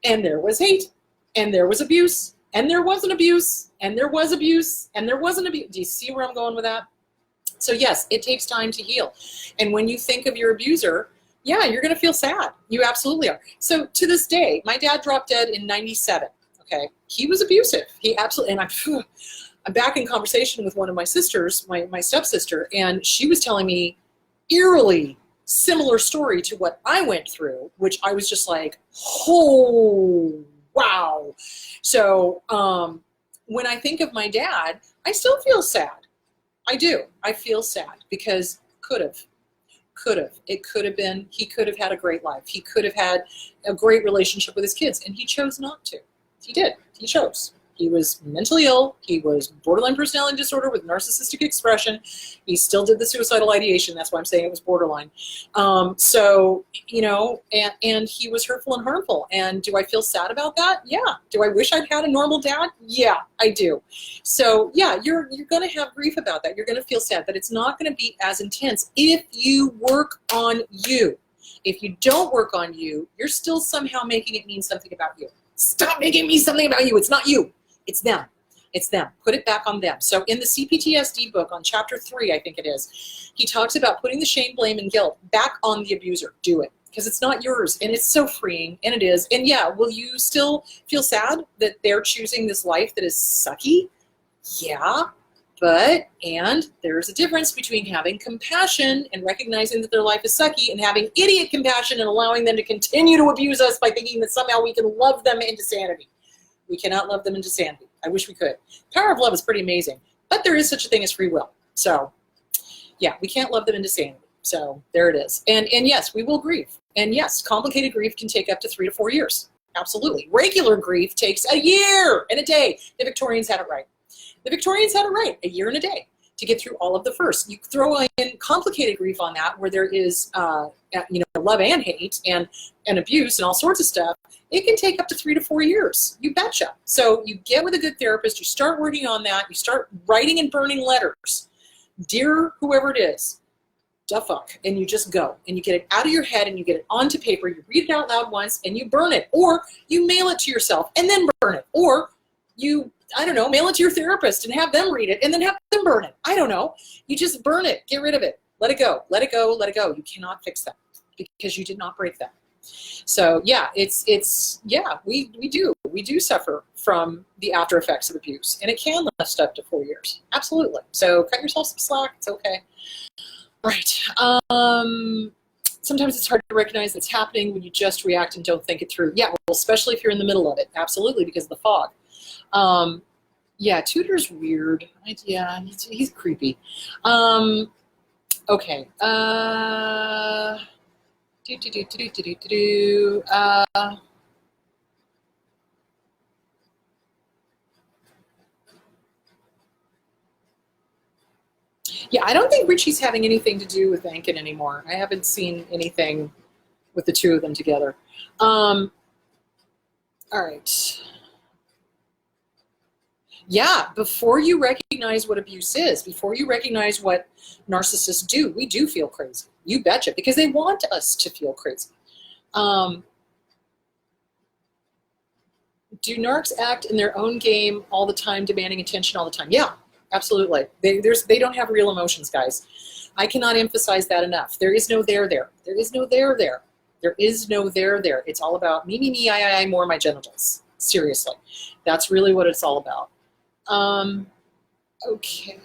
and there was hate and there was abuse and there wasn't abuse and there was abuse and there wasn't abuse. Do you see where I'm going with that? So yes, it takes time to heal. And when you think of your abuser, yeah, you're going to feel sad. You absolutely are. So to this day, my dad dropped dead in 97. Okay. He was abusive. He absolutely, and I'm back in conversation with one of my sisters, my stepsister, and she was telling me eerily similar story to what I went through, which I was just like, oh, wow. So when I think of my dad, I still feel sad. I do. I feel sad because it could have been, he could have had a great life. He could have had a great relationship with his kids, and he chose not to. He did. He chose. He was mentally ill. He was borderline personality disorder with narcissistic expression. He still did the suicidal ideation. That's why I'm saying it was borderline. So, and he was hurtful and harmful. And do I feel sad about that? Yeah. Do I wish I'd had a normal dad? Yeah, I do. So yeah, you're going to have grief about that. You're going to feel sad, but it's not going to be as intense if you work on you. If you don't work on you, you're still somehow making it mean something about you. Stop making me something about you. It's not you. It's them. It's them. Put it back on them. So in the CPTSD book on chapter 3, I think it is, he talks about putting the shame, blame, and guilt back on the abuser. Do it. Because it's not yours. And it's so freeing. And it is. And yeah, will you still feel sad that they're choosing this life that is sucky? Yeah. And there's a difference between having compassion and recognizing that their life is sucky and having idiot compassion and allowing them to continue to abuse us by thinking that somehow we can love them into sanity. We cannot love them into sanity. I wish we could. Power of love is pretty amazing, but there is such a thing as free will. So yeah, we can't love them into sanity. So there it is. And yes, we will grieve. And yes, complicated grief can take up to 3 to 4 years. Absolutely. Regular grief takes a year and a day. The Victorians had it right. The Victorians had it right, a year and a day to get through all of the first. You throw in complicated grief on that where there is love and hate and abuse and all sorts of stuff. It can take up to 3 to 4 years. You betcha. So you get with a good therapist, you start working on that, you start writing and burning letters. Dear whoever it is, da fuck, and you just go. And you get it out of your head and you get it onto paper, you read it out loud once and you burn it. Or you mail it to yourself and then burn it. Or you, mail it to your therapist and have them read it and then have them burn it. I don't know. You just burn it. Get rid of it. Let it go. Let it go. Let it go. You cannot fix that because you did not break that. So yeah, we do suffer from the after effects of abuse, and it can last up to 4 years. Absolutely. So cut yourself some slack. It's okay. Right. Sometimes it's hard to recognize it's happening when you just react and don't think it through. Yeah, well, especially if you're in the middle of it. Absolutely, because of the fog. Yeah, Tudor's weird. He's creepy. Okay. Yeah, I don't think Richie's having anything to do with Ankin anymore. I haven't seen anything with the two of them together. All right. Yeah, before you recognize what abuse is, before you recognize what narcissists do, we do feel crazy. You betcha, because they want us to feel crazy. Do narcs act in their own game all the time, demanding attention all the time? Yeah, absolutely. They don't have real emotions, guys. I cannot emphasize that enough. There is no there there. There is no there there. There is no there there. It's all about me, I, more my genitals. Seriously. That's really what it's all about. Okay.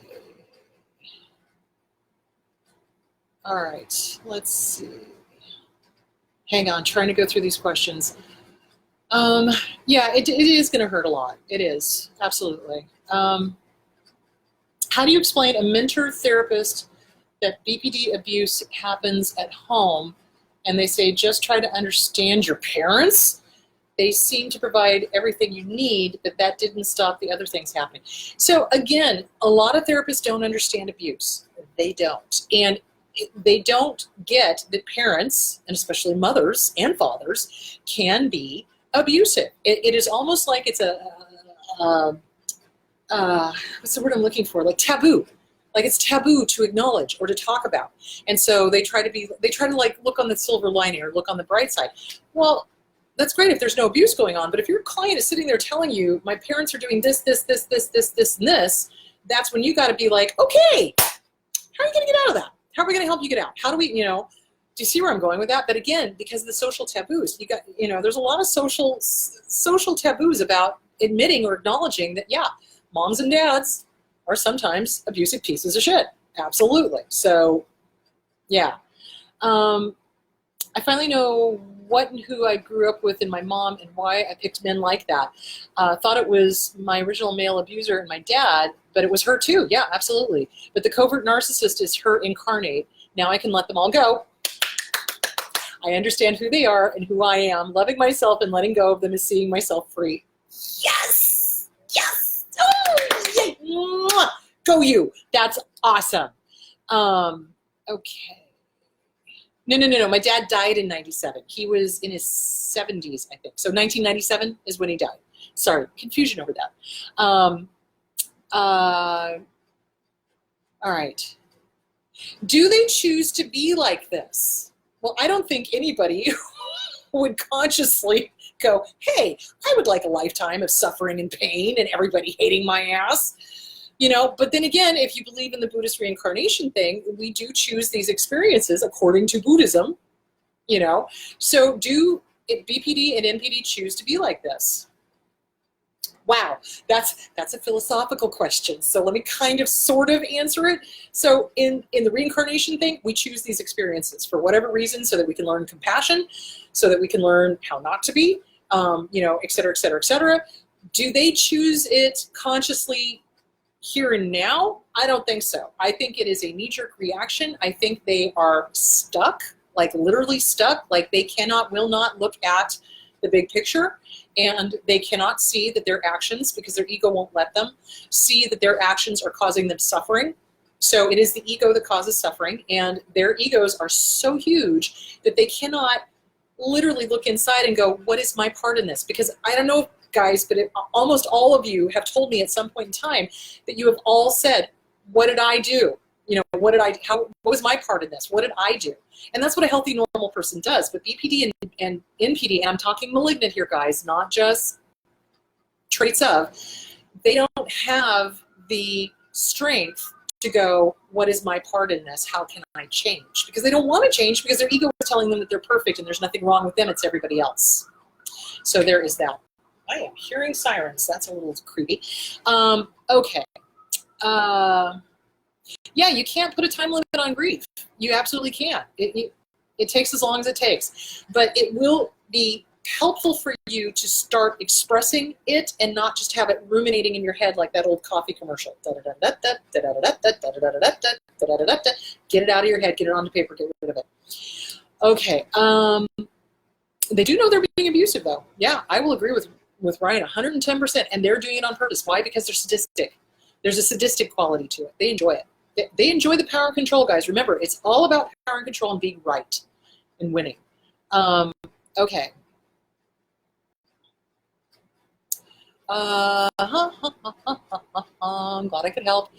All right, let's see. Hang on, trying to go through these questions. Yeah, it is going to hurt a lot. It is, absolutely. How do you explain a mentor therapist that BPD abuse happens at home and they say just try to understand your parents? They seem to provide everything you need, but that didn't stop the other things happening. So again, a lot of therapists don't understand abuse. They don't. And they don't get that parents, and especially mothers and fathers, can be abusive. It is almost like it's what's the word I'm looking for? Like taboo. Like it's taboo to acknowledge or to talk about. And so they try to like look on the silver lining or look on the bright side. Well, that's great if there's no abuse going on, but if your client is sitting there telling you, my parents are doing this, and this, that's when you got to be like, okay, how are you going to get out of that? How are we going to help you get out? How do we, do you see where I'm going with that? But again, because of the social taboos, there's a lot of social taboos about admitting or acknowledging that, yeah, moms and dads are sometimes abusive pieces of shit. Absolutely. So, yeah. I finally know what and who I grew up with in my mom and why I picked men like that. Thought it was my original male abuser and my dad, but it was her too. Yeah, absolutely. But the covert narcissist is her incarnate. Now I can let them all go. I understand who they are and who I am. Loving myself and letting go of them is seeing myself free. Yes! Yes! Oh, yay! Mwah! Go you! That's awesome. Okay. No. My dad died in 97. He was in his 70s, I think. So 1997 is when he died. Sorry, confusion over that. All right. Do they choose to be like this? Well, I don't think anybody would consciously go, hey, I would like a lifetime of suffering and pain and everybody hating my ass. But then again, if you believe in the Buddhist reincarnation thing, we do choose these experiences according to Buddhism, So do BPD and NPD choose to be like this? Wow, that's a philosophical question. So let me kind of sort of answer it. So in the reincarnation thing, we choose these experiences for whatever reason so that we can learn compassion, so that we can learn how not to be, et cetera, et cetera, et cetera. Do they choose it consciously here and now? I don't think so. I think it is a knee-jerk reaction. I think they are stuck, like literally stuck, like they will not look at the big picture, and they cannot see that their actions, because their ego won't let them, see that their actions are causing them suffering. So it is the ego that causes suffering, and their egos are so huge that they cannot literally look inside and go, what is my part in this? Because I don't know, guys, but almost all of you have told me at some point in time that you have all said, what did I do? What was my part in this? What did I do? And that's what a healthy, normal person does. But BPD and NPD, and I'm talking malignant here, guys, not just traits of, they don't have the strength to go, what is my part in this? How can I change? Because they don't want to change because their ego is telling them that they're perfect and there's nothing wrong with them. It's everybody else. So there is that. I am hearing sirens. That's a little creepy. Okay. Yeah, you can't put a time limit on grief. You absolutely can't. It takes as long as it takes. But it will be helpful for you to start expressing it and not just have it ruminating in your head like that old coffee commercial. Get it out of your head. Get it onto paper. Get rid of it. Okay. They do know they're being abusive, though. Yeah, I will agree with Ryan 110%, and they're doing it on purpose. Why? Because they're sadistic. There's a sadistic quality to it. They enjoy it. They enjoy the power and control, guys. Remember, it's all about power and control and being right and winning. Okay. I'm glad I could help.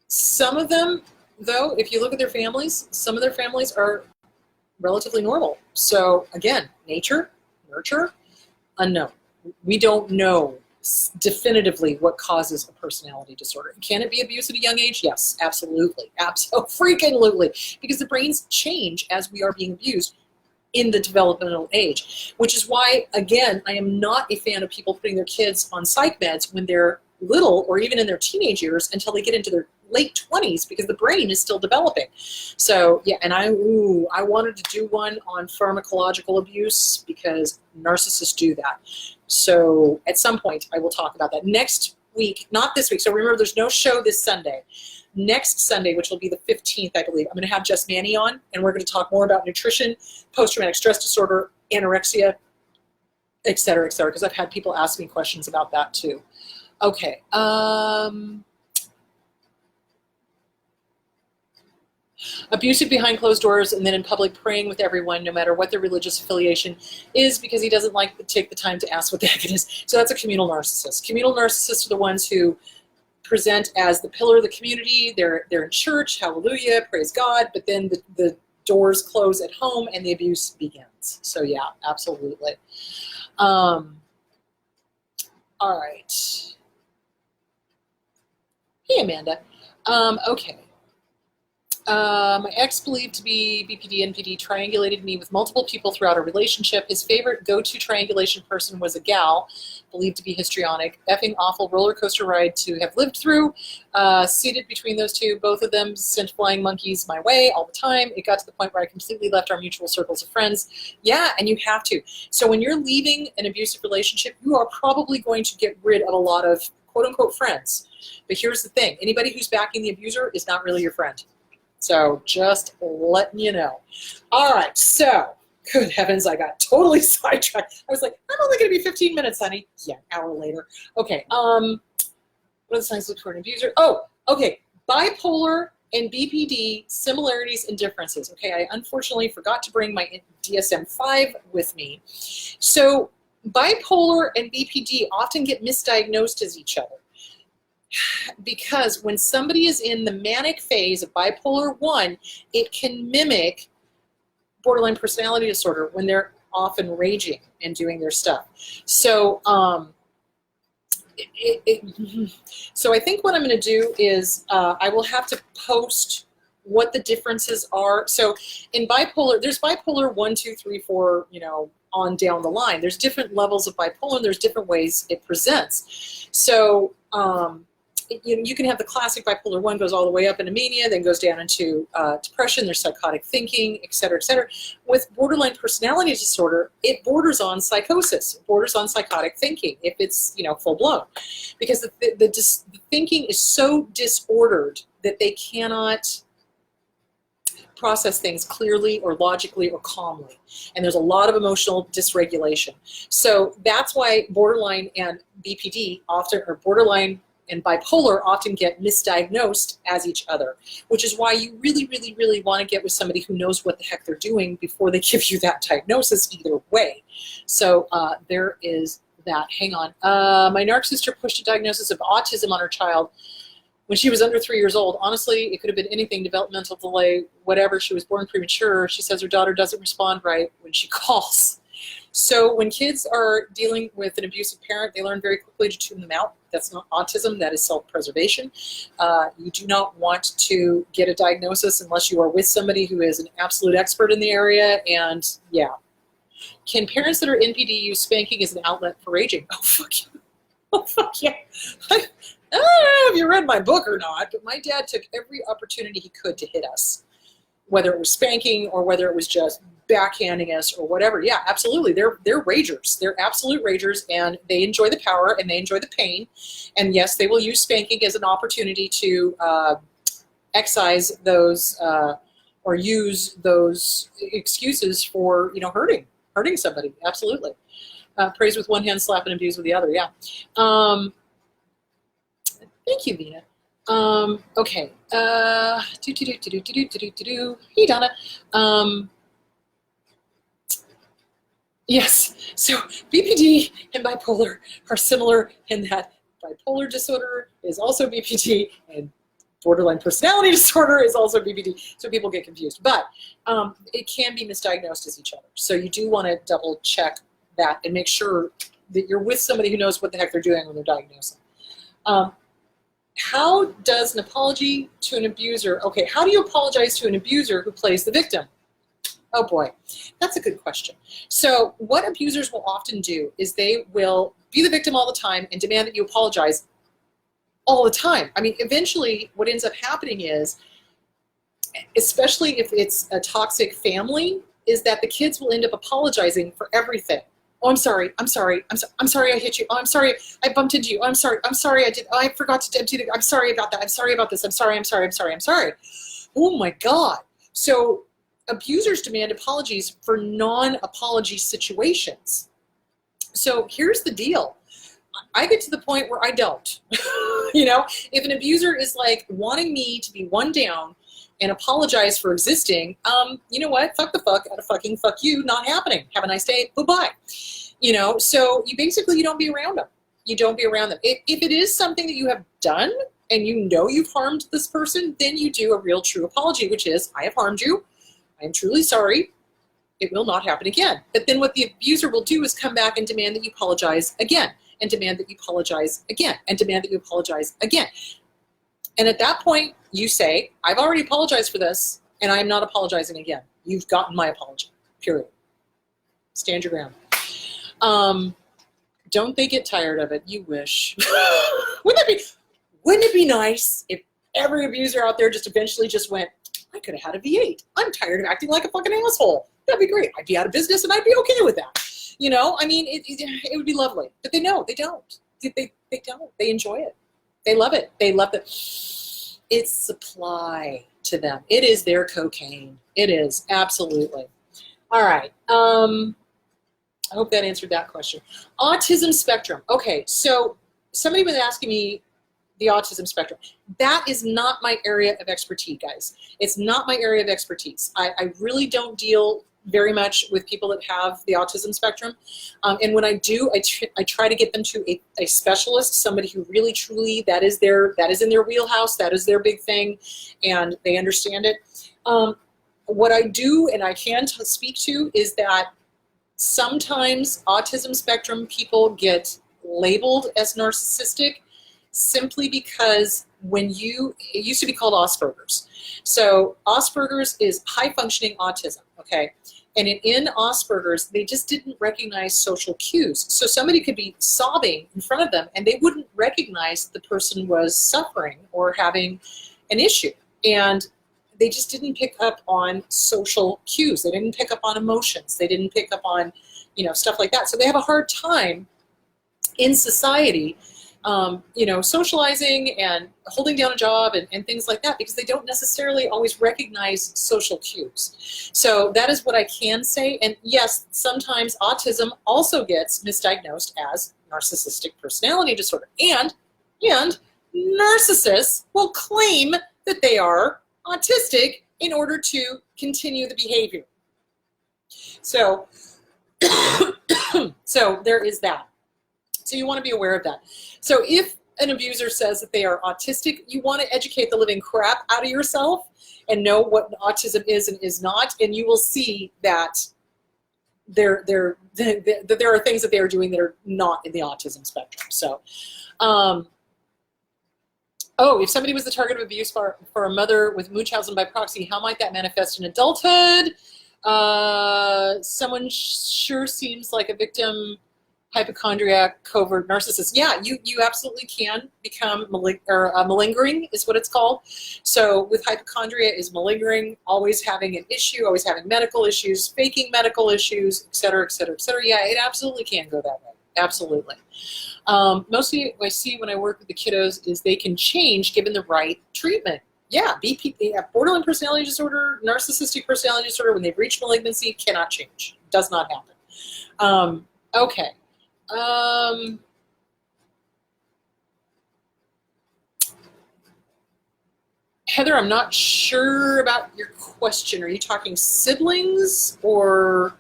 Some of them, though, if you look at their families, some of their families are relatively normal. So again, nature, nurture, unknown. We don't know definitively what causes a personality disorder. Can it be abuse at a young age? Yes, absolutely. Absolutely. Because the brains change as we are being abused in the developmental age, which is why, again, I am not a fan of people putting their kids on psych meds when they're little or even in their teenage years until they get into their late 20s, because the brain is still developing. So yeah, and I wanted to do one on pharmacological abuse because narcissists do that. So at some point I will talk about that next week, not this week. So remember, there's no show this Sunday. Next Sunday, which will be the 15th, I believe, I'm going to have Jess Manny on, and we're going to talk more about nutrition, post-traumatic stress disorder, anorexia, et cetera, because I've had people ask me questions about that too. Okay. Abusive behind closed doors and then in public praying with everyone, no matter what their religious affiliation is, because he doesn't like to take the time to ask what the heck it is. So that's a communal narcissist. Communal narcissists are the ones who present as the pillar of the community. They're in church, hallelujah, praise God, but then the doors close at home and the abuse begins. So yeah, absolutely. All right. Hey, Amanda. Okay. My ex, believed to be BPD, NPD, triangulated me with multiple people throughout our relationship. His favorite go-to triangulation person was a gal, believed to be histrionic. Effing awful roller coaster ride to have lived through. Seated between those two, both of them sent flying monkeys my way all the time. It got to the point where I completely left our mutual circles of friends. Yeah, and you have to. So when you're leaving an abusive relationship, you are probably going to get rid of a lot of quote-unquote friends. But here's the thing. Anybody who's backing the abuser is not really your friend. So just letting you know. All right, so, good heavens, I got totally sidetracked. I was like, I'm only going to be 15 minutes, honey. Yeah, an hour later. Okay, what are the signs look for an abuser? Oh, okay, bipolar and BPD, similarities and differences. Okay, I unfortunately forgot to bring my DSM-5 with me. So bipolar and BPD often get misdiagnosed as each other. Because when somebody is in the manic phase of bipolar 1, it can mimic borderline personality disorder when they're often raging and doing their stuff. So, so I think what I'm going to do is I will have to post what the differences are. So in bipolar, there's bipolar 1, 2, 3, 4, you know, on down the line. There's different levels of bipolar, and there's different ways it presents. So, you can have the classic bipolar 1 goes all the way up into mania, then goes down into depression, there's psychotic thinking, et cetera, et cetera. With borderline personality disorder, it borders on psychosis, it borders on psychotic thinking if it's, you know, full blown. Because the thinking is so disordered that they cannot process things clearly or logically or calmly. And there's a lot of emotional dysregulation. So that's why borderline and BPD often, or borderline and bipolar often get misdiagnosed as each other, which is why you really, really, really want to get with somebody who knows what the heck they're doing before they give you that diagnosis either way. So there is that. Hang on. My narc sister pushed a diagnosis of autism on her child when she was under 3 years old. Honestly, it could have been anything, developmental delay, whatever. She was born premature. She says her daughter doesn't respond right when she calls. So when kids are dealing with an abusive parent, they learn very quickly to tune them out. That's not autism, that is self-preservation. You do not want to get a diagnosis unless you are with somebody who is an absolute expert in the area, and yeah. Can parents that are NPD use spanking as an outlet for raging? Oh, fuck yeah. Oh, fuck yeah. I don't know if you read my book or not, but my dad took every opportunity he could to hit us, whether it was spanking or whether it was just backhanding us or whatever. Yeah, absolutely. They're ragers. They're absolute ragers, and they enjoy the power and they enjoy the pain. And yes, they will use spanking as an opportunity to excise those or use those excuses for, you know, hurting somebody. Absolutely. Praise with one hand, slap and abuse with the other. Yeah. Thank you, Vina. Okay. Hey, Donna. Yes, so BPD and bipolar are similar in that bipolar disorder is also BPD and borderline personality disorder is also BPD, so people get confused. But it can be misdiagnosed as each other. So you do want to double check that and make sure that you're with somebody who knows what the heck they're doing when they're diagnosing. How does an apology to an abuser, okay, how do you apologize to an abuser who plays the victim? Oh boy, that's a good question. So what abusers will often do is they will be the victim all the time and demand that you apologize all the time. I mean, eventually what ends up happening is, especially if it's a toxic family, is that the kids will end up apologizing for everything. Oh, I'm sorry. I'm sorry. I'm sorry I hit you. Oh, I'm sorry I bumped into you. Oh, I'm sorry. I'm sorry I did. Oh, I forgot to empty the. I'm sorry about that. I'm sorry about this. I'm sorry. I'm sorry. I'm sorry. I'm sorry. Oh my God. So abusers demand apologies for non-apology situations. So here's the deal. I get to the point where I don't. You know, if an abuser is like wanting me to be one down and apologize for existing, you know what? Fuck the fuck out of fucking fuck you, not happening. Have a nice day. Goodbye. You know, so you basically, you don't be around them. You don't be around them. If it is something that you have done and you know you've harmed this person, then you do a real true apology, which is, I have harmed you. I am truly sorry. It will not happen again. But then what the abuser will do is come back and demand that you apologize again, and demand that you apologize again, and demand that you apologize again. And at that point, you say, I've already apologized for this, and I am not apologizing again. You've gotten my apology, period. Stand your ground. Don't they get tired of it? You wish. Wouldn't it be nice if every abuser out there just eventually just went, I could have had a V8. I'm tired of acting like a fucking asshole. That'd be great. I'd be out of business and I'd be okay with that. You know, I mean, it would be lovely. But they don't. They don't. They enjoy it. They love it. They love it. It's supply to them. It is their cocaine. It is, absolutely. All right. I hope that answered that question. Autism spectrum. Okay, so somebody was asking me the autism spectrum. That is not my area of expertise, guys. It's not my area of expertise. I really don't deal very much with people that have the autism spectrum. And when I do, I try to get them to a specialist, somebody who really, truly, that is in their wheelhouse, that is their big thing, and they understand it. What I do, and I can speak to, is that sometimes autism spectrum people get labeled as narcissistic simply because it used to be called Asperger's. So Asperger's is high functioning autism, okay? And in Asperger's, they just didn't recognize social cues. So somebody could be sobbing in front of them and they wouldn't recognize the person was suffering or having an issue. And they just didn't pick up on social cues. They didn't pick up on emotions. They didn't pick up on, stuff like that. So they have a hard time in society, socializing and holding down a job and things like that, because they don't necessarily always recognize social cues. So that is what I can say. And yes, sometimes autism also gets misdiagnosed as narcissistic personality disorder. And narcissists will claim that they are autistic in order to continue the behavior. So, so there is that. So you want to be aware of that. So if an abuser says that they are autistic, you want to educate the living crap out of yourself and know what autism is and is not, and you will see that there are things that they are doing that are not in the autism spectrum. So, if somebody was the target of abuse for a mother with Munchausen by proxy, how might that manifest in adulthood? Someone sure seems like a victim, hypochondriac, covert narcissist. Yeah, you absolutely can become malingering is what it's called. So with hypochondria is malingering, always having an issue, always having medical issues, faking medical issues, et cetera, et cetera, et cetera. Yeah, it absolutely can go that way. Absolutely. Mostly what I see when I work with the kiddos is they can change given the right treatment. Yeah, borderline personality disorder, narcissistic personality disorder, when they've reached malignancy, cannot change. Does not happen. Okay. Heather, I'm not sure about your question. Are you talking siblings or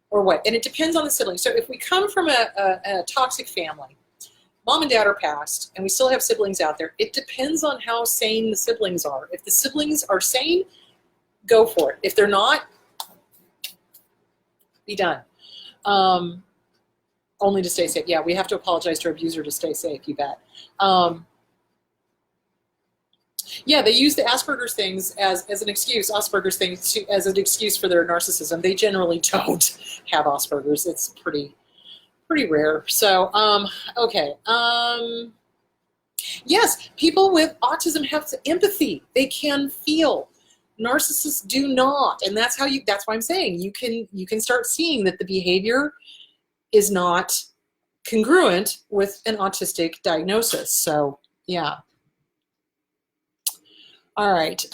what? And it depends on the siblings. So if we come from a toxic family, mom and dad are passed, and we still have siblings out there, it depends on how sane the siblings are. If the siblings are sane, go for it. If they're not, be done. Only to stay safe. Yeah, we have to apologize to our abuser to stay safe, you bet. Yeah, they use the Asperger's things as an excuse, Asperger's things as an excuse for their narcissism. They generally don't have Asperger's. It's pretty rare. So, okay. Yes, people with autism have empathy. They can feel. Narcissists do not, and that's why I'm saying you can start seeing that the behavior is not congruent with an autistic diagnosis. So, yeah. All right.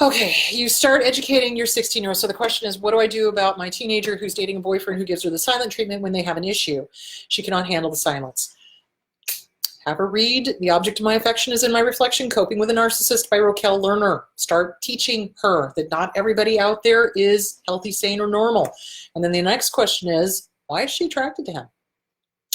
Okay, you start educating your 16-year-old. So the question is, what do I do about my teenager who's dating a boyfriend who gives her the silent treatment when they have an issue? She cannot handle the silence. Have her read The Object of My Affection is in My Reflection, Coping with a Narcissist by Raquel Lerner. Start teaching her that not everybody out there is healthy, sane, or normal. And then the next question is, why is she attracted to him?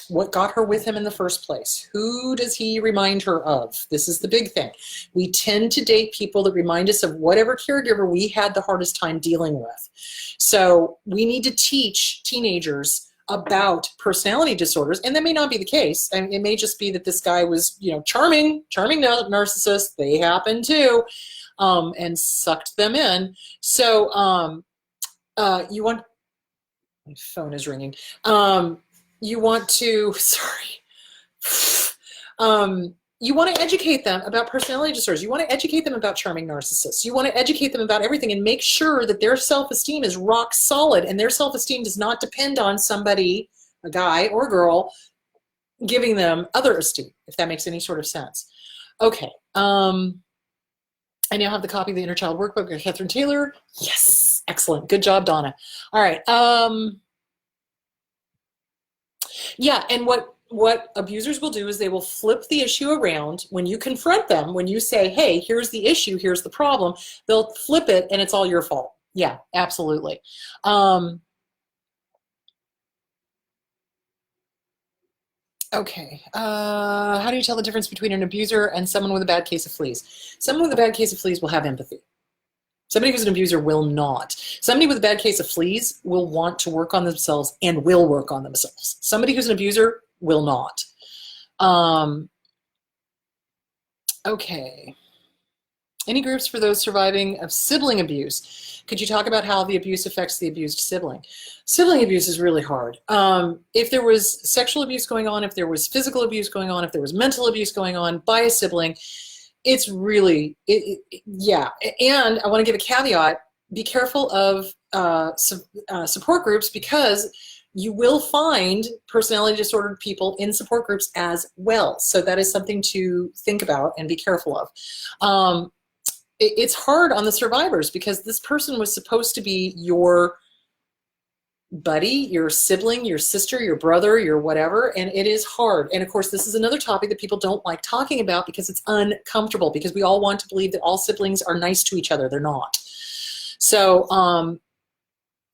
What got her with him in the first place? Who does he remind her of? This is the big thing. We tend to date people that remind us of whatever caregiver we had the hardest time dealing with. So we need to teach teenagers about personality disorders, and that may not be the case. And it may just be that this guy was, charming narcissist. They happen too, and sucked them in. So you want, my phone is ringing. You want to, you want to educate them about personality disorders. You want to educate them about charming narcissists. You want to educate them about everything and make sure that their self-esteem is rock solid, and their self-esteem does not depend on somebody, a guy or girl, giving them other esteem, if that makes any sort of sense. Okay. I now have the copy of the Inner Child Workbook by Catherine Taylor. Yes. Excellent. Good job, Donna. All right. Yeah, and what abusers will do is they will flip the issue around. When you confront them, when you say, hey, here's the issue, here's the problem, they'll flip it and it's all your fault. Yeah, absolutely. Okay, how do you tell the difference between an abuser and someone with a bad case of fleas? Someone with a bad case of fleas will have empathy. Somebody who's an abuser will not. Somebody with a bad case of fleas will want to work on themselves and will work on themselves. Somebody who's an abuser will not. Okay. Any groups for those surviving of sibling abuse? Could you talk about how the abuse affects the abused sibling? Sibling abuse is really hard. If there was sexual abuse going on, if there was physical abuse going on, if there was mental abuse going on by a sibling, it's really, yeah. And I want to give a caveat, be careful of support groups, because you will find personality disordered people in support groups as well. So that is something to think about and be careful of. It's hard on the survivors because this person was supposed to be your buddy, your sibling, your sister, your brother, your whatever, and it is hard. And of course, this is another topic that people don't like talking about because it's uncomfortable, because we all want to believe that all siblings are nice to each other. They're not. So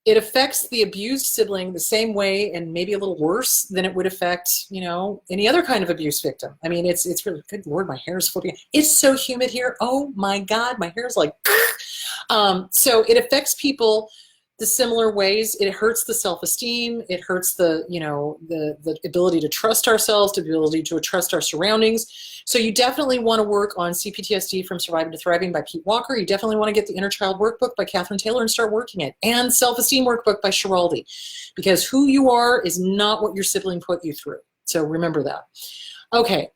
it affects the abused sibling the same way, and maybe a little worse than it would affect, any other kind of abuse victim. I mean, it's really, good Lord, my hair is flipping. It's so humid here. Oh my God, my hair is like, so it affects people the similar ways. It hurts the self-esteem. It hurts the ability to trust ourselves, the ability to trust our surroundings. So you definitely want to work on CPTSD from Surviving to Thriving by Pete Walker. You definitely want to get the Inner Child Workbook by Catherine Taylor and start working it. And Self-Esteem Workbook by Schiraldi. Because who you are is not what your sibling put you through. So remember that. Okay.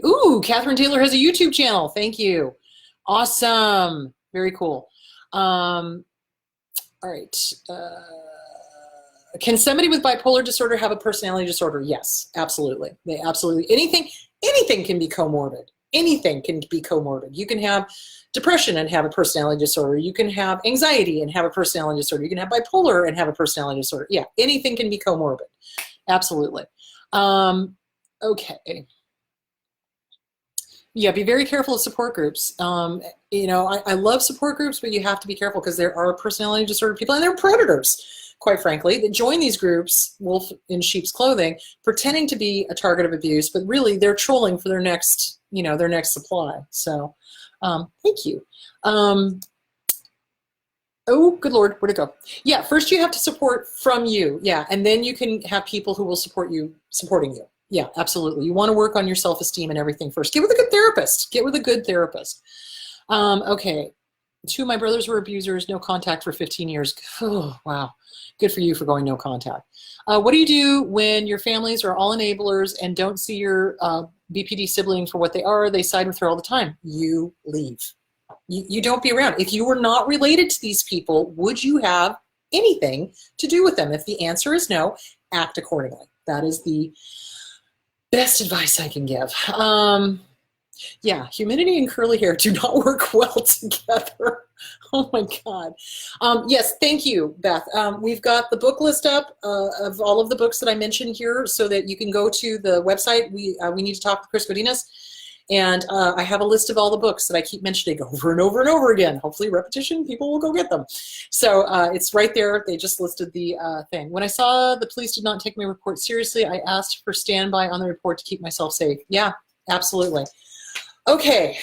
Ooh, Catherine Taylor has a YouTube channel. Thank you. Awesome. Very cool. All right. Can somebody with bipolar disorder have a personality disorder? Yes, absolutely. They absolutely. Anything can be comorbid. Anything can be comorbid. You can have depression and have a personality disorder. You can have anxiety and have a personality disorder. You can have bipolar and have a personality disorder. Yeah, anything can be comorbid. Absolutely. Okay. Yeah, be very careful of support groups. I love support groups, but you have to be careful because there are personality disorder people, and they're predators, quite frankly, that join these groups, wolf in sheep's clothing, pretending to be a target of abuse, but really they're trolling for their next, their next supply. So, thank you. Oh, good Lord, where'd it go? Yeah, first you have to support from you. Yeah, and then you can have people who will support you, supporting you. Yeah, absolutely. You want to work on your self-esteem and everything first. Get with a good therapist. Get with a good therapist. Okay. Two of my brothers were abusers, no contact for 15 years. Oh, wow. Good for you for going no contact. What do you do when your families are all enablers and don't see your BPD sibling for what they are? They side with her all the time. You leave. You don't be around. If you were not related to these people, would you have anything to do with them? If the answer is no, act accordingly. That is the best advice I can give. Yeah, humidity and curly hair do not work well together. Oh my God. Yes, thank you, Beth. We've got the book list up of all of the books that I mentioned here so that you can go to the website. We need to talk with Chris Godinez. And I have a list of all the books that I keep mentioning over and over and over again. Hopefully repetition, people will go get them. So it's right there. They just listed the thing. When I saw the police did not take my report seriously, I asked for standby on the report to keep myself safe. Yeah, absolutely. Okay.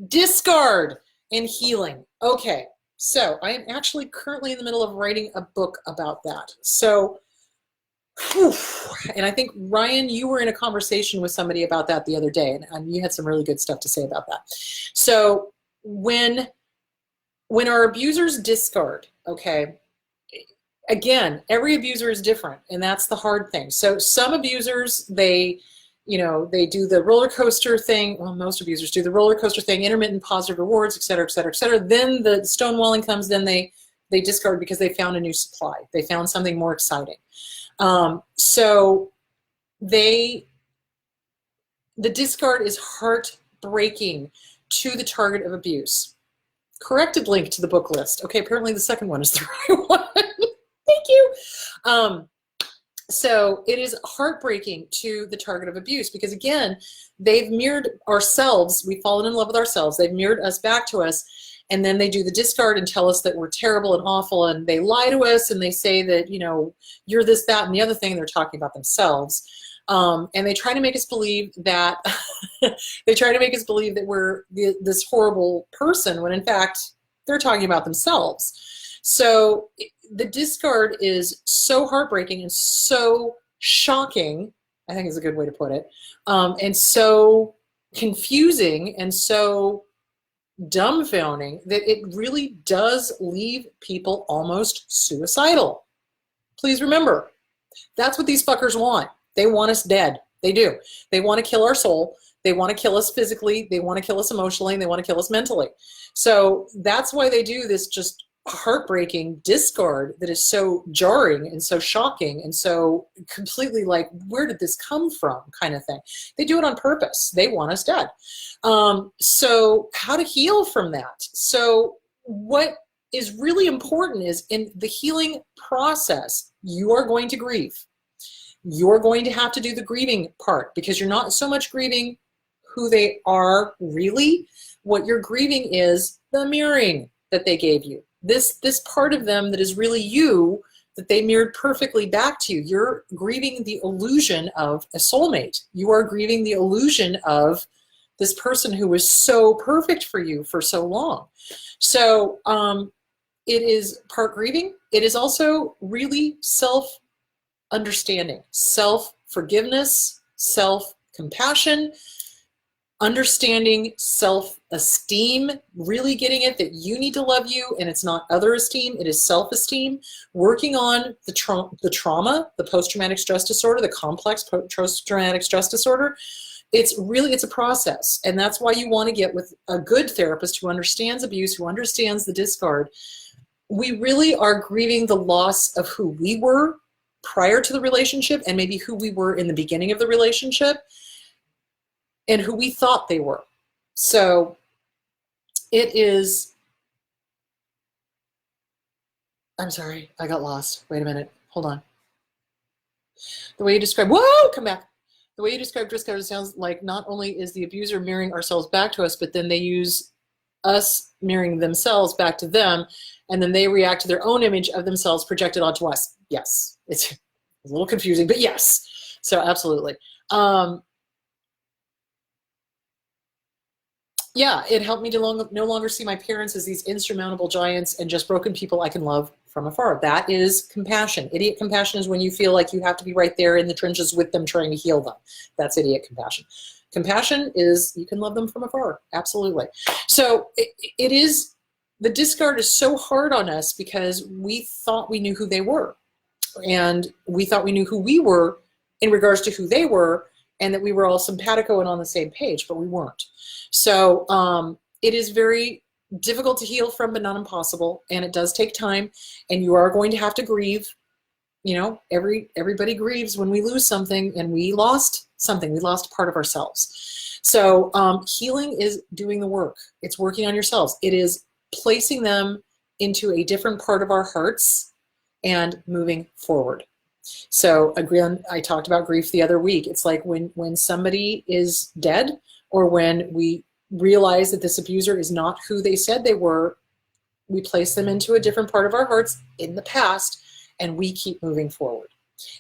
Discard and healing. Okay. So I am actually currently in the middle of writing a book about that. So and I think, Ryan, you were in a conversation with somebody about that the other day, and you had some really good stuff to say about that. So when our abusers discard, okay, again, every abuser is different, and that's the hard thing. So some abusers, they do the roller coaster thing. Well, most abusers do the roller coaster thing, intermittent positive rewards, et cetera, et cetera, et cetera. Then the stonewalling comes, then they discard because they found a new supply. They found something more exciting. So the discard is heartbreaking to the target of abuse. Corrected link to the book list. Okay, apparently the second one is the right one. Thank you. So it is heartbreaking to the target of abuse because, again, they've mirrored ourselves. We've fallen in love with ourselves. They've mirrored us back to us. And then they do the discard and tell us that we're terrible and awful, and they lie to us and they say that, you're this, that, and the other thing. They're talking about themselves. And they try to make us believe that we're this horrible person when in fact they're talking about themselves. So the discard is so heartbreaking and so shocking, I think is a good way to put it, and so confusing and so dumbfounding that it really does leave people almost suicidal. Please remember, that's what these fuckers want. They want us dead. They do. They want to kill our soul. They want to kill us physically. They want to kill us emotionally. And they want to kill us mentally. So that's why they do this just heartbreaking discard that is so jarring and so shocking and so completely like, where did this come from kind of thing. They do it on purpose. They want us dead. So how to heal from that? So what is really important is in the healing process, you are going to grieve. You're going to have to do the grieving part because you're not so much grieving who they are really. What you're grieving is the mirroring that they gave you. This part of them that is really you, that they mirrored perfectly back to you. You're grieving the illusion of a soulmate. You are grieving the illusion of this person who was so perfect for you for so long. So it is part grieving. It is also really self-understanding, self-forgiveness, self-compassion, understanding self-esteem, really getting it that you need to love you and it's not other esteem, it is self-esteem, working on the trauma, the post-traumatic stress disorder, the complex post-traumatic stress disorder. It's a process, and that's why you want to get with a good therapist who understands abuse, who understands the discard. We really are grieving the loss of who we were prior to the relationship and maybe who we were in the beginning of the relationship and who we thought they were. So it is, I'm sorry, I got lost. Wait a minute, hold on. The way you describe, whoa, come back. The way you describe discard sounds like not only is the abuser mirroring ourselves back to us, but then they use us mirroring themselves back to them, and then they react to their own image of themselves projected onto us. Yes, it's a little confusing, but yes. So absolutely. Yeah, it helped me to no longer see my parents as these insurmountable giants and just broken people I can love from afar. That is compassion. Idiot compassion is when you feel like you have to be right there in the trenches with them trying to heal them. That's idiot compassion. Compassion is you can love them from afar. Absolutely. So it is, the discard is so hard on us because we thought we knew who they were. And we thought we knew who we were in regards to who they were, and that we were all simpatico and on the same page, but we weren't. So it is very difficult to heal from, but not impossible. And it does take time, and you are going to have to grieve. You know, everybody grieves when we lose something, and we lost something. We lost a part of ourselves. So healing is doing the work. It's working on yourselves. It is placing them into a different part of our hearts and moving forward. So again, I talked about grief the other week. It's like when somebody is dead, or when we realize that this abuser is not who they said they were, we place them into a different part of our hearts in the past, and we keep moving forward.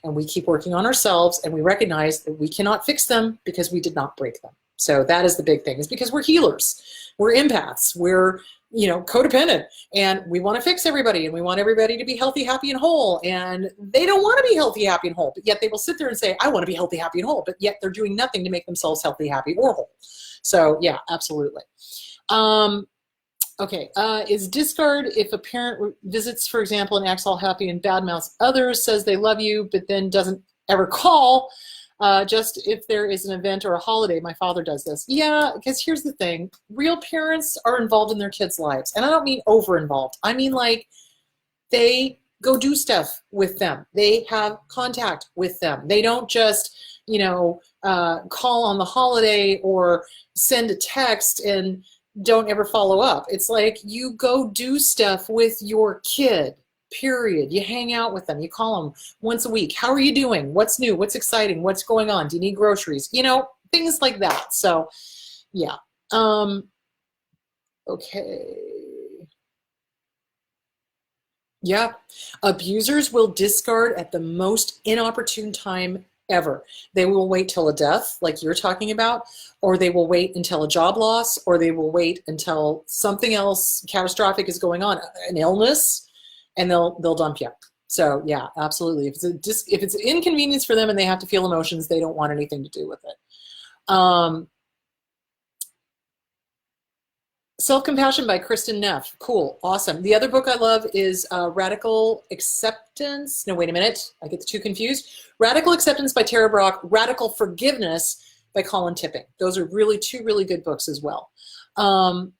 And we keep working on ourselves, and we recognize that we cannot fix them because we did not break them. So that is the big thing, is because we're healers. We're empaths. We're, you know, codependent, and we want to fix everybody, and we want everybody to be healthy, happy, and whole. And they don't want to be healthy, happy, and whole, but yet they will sit there and say, I want to be healthy, happy, and whole, but yet they're doing nothing to make themselves healthy, happy, or whole. So yeah, absolutely. Okay, is discard if a parent visits, for example, and acts all happy and badmouths others, says they love you, but then doesn't ever call, just if there is an event or a holiday. My father does this. Yeah, because here's the thing. Real parents are involved in their kids' lives. And I don't mean over-involved. I mean like they go do stuff with them. They have contact with them. They don't just, you know, call on the holiday or send a text and don't ever follow up. It's like you go do stuff with your kid. Period. You hang out with them. You call them once a week. How are you doing? What's new? What's exciting? What's going on? Do you need groceries? You know, things like that. So, yeah. Okay. Yeah. Abusers will discard at the most inopportune time ever. They will wait till a death, like you're talking about, or they will wait until a job loss, or they will wait until something else catastrophic is going on, an illness, and they'll dump you. So yeah, absolutely. If it's an inconvenience for them and they have to feel emotions, they don't want anything to do with it. Self-Compassion by Kristen Neff. Cool, awesome. The other book I love is Radical Acceptance. No, wait a minute. I get the two confused. Radical Acceptance by Tara Brach. Radical Forgiveness by Colin Tipping. Those are really two really good books as well. It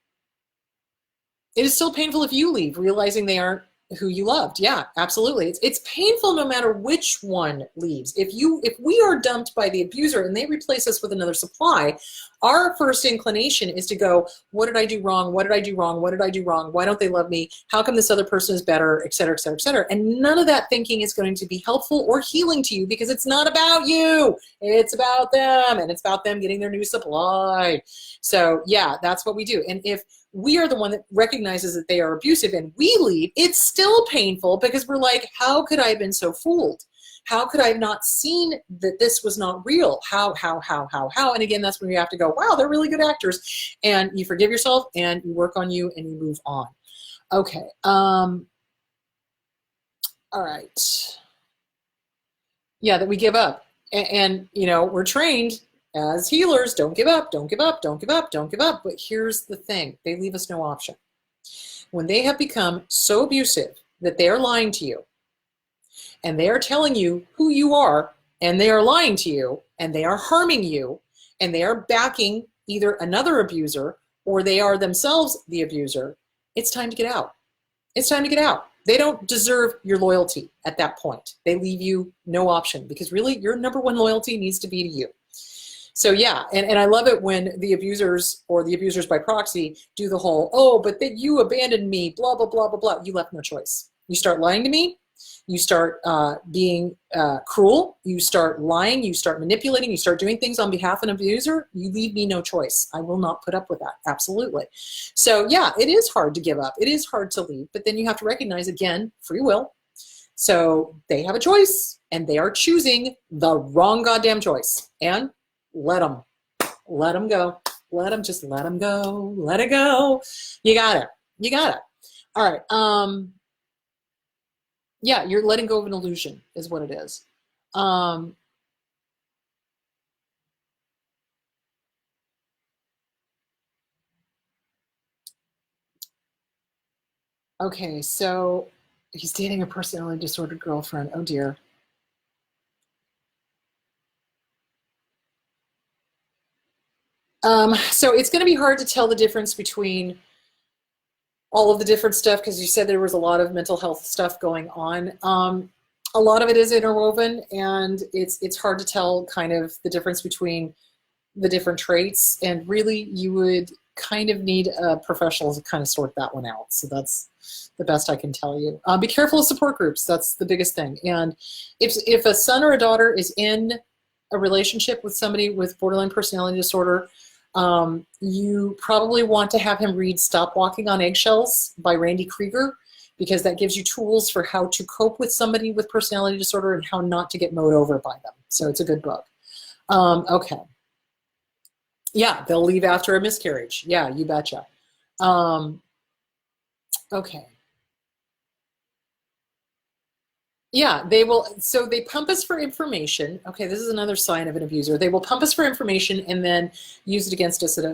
is still painful if you leave, realizing they aren't who you loved. Yeah, absolutely. It's painful no matter which one leaves. If we are dumped by the abuser and they replace us with another supply, our first inclination is to go, what did I do wrong? What did I do wrong? What did I do wrong? Why don't they love me? How come this other person is better? Et cetera, et cetera, et cetera. And none of that thinking is going to be helpful or healing to you, because it's not about you. It's about them, and it's about them getting their new supply. So yeah, that's what we do. And if we are the one that recognizes that they are abusive and we leave, it's still painful, because we're like, how could I have been so fooled? How could I have not seen that this was not real? How? And again, that's when you have to go, wow, they're really good actors. And you forgive yourself and you work on you and you move on. Okay. All right. Yeah, that we give up. And you know, we're trained as healers, don't give up, don't give up, don't give up, don't give up. But here's the thing, they leave us no option. When they have become so abusive that they are lying to you, and they are telling you who you are, and they are lying to you, and they are harming you, and they are backing either another abuser or they are themselves the abuser, it's time to get out. It's time to get out. They don't deserve your loyalty at that point. They leave you no option, because really your number one loyalty needs to be to you. So yeah, and I love it when the abusers, or the abusers by proxy, do the whole, oh, but that you abandoned me, blah, blah, blah, blah, blah. You left no choice. You start lying to me, you start being cruel, you start lying, you start manipulating, you start doing things on behalf of an abuser, you leave me no choice. I will not put up with that, absolutely. So yeah, it is hard to give up. It is hard to leave, but then you have to recognize, again, free will. So they have a choice, and they are choosing the wrong goddamn choice. And let them go. Just let them go. Let it go. You got it. You got it. All right. Yeah, you're letting go of an illusion is what it is. Okay, so he's dating a personality disordered girlfriend. Oh dear. So it's going to be hard to tell the difference between all of the different stuff because you said there was a lot of mental health stuff going on. A lot of it is interwoven, and it's hard to tell kind of the difference between the different traits, and really you would kind of need a professional to kind of sort that one out. So that's the best I can tell you. Be careful of support groups. That's the biggest thing. And if a son or a daughter is in a relationship with somebody with borderline personality disorder, you probably want to have him read Stop Walking on Eggshells by Randy Krieger, because that gives you tools for how to cope with somebody with personality disorder and how not to get mowed over by them. So it's a good book. Okay. Yeah, they'll leave after a miscarriage. Yeah, you betcha. Okay. Yeah, they will. So they pump us for information. Okay, this is another sign of an abuser. They will pump us for information and then use it against us at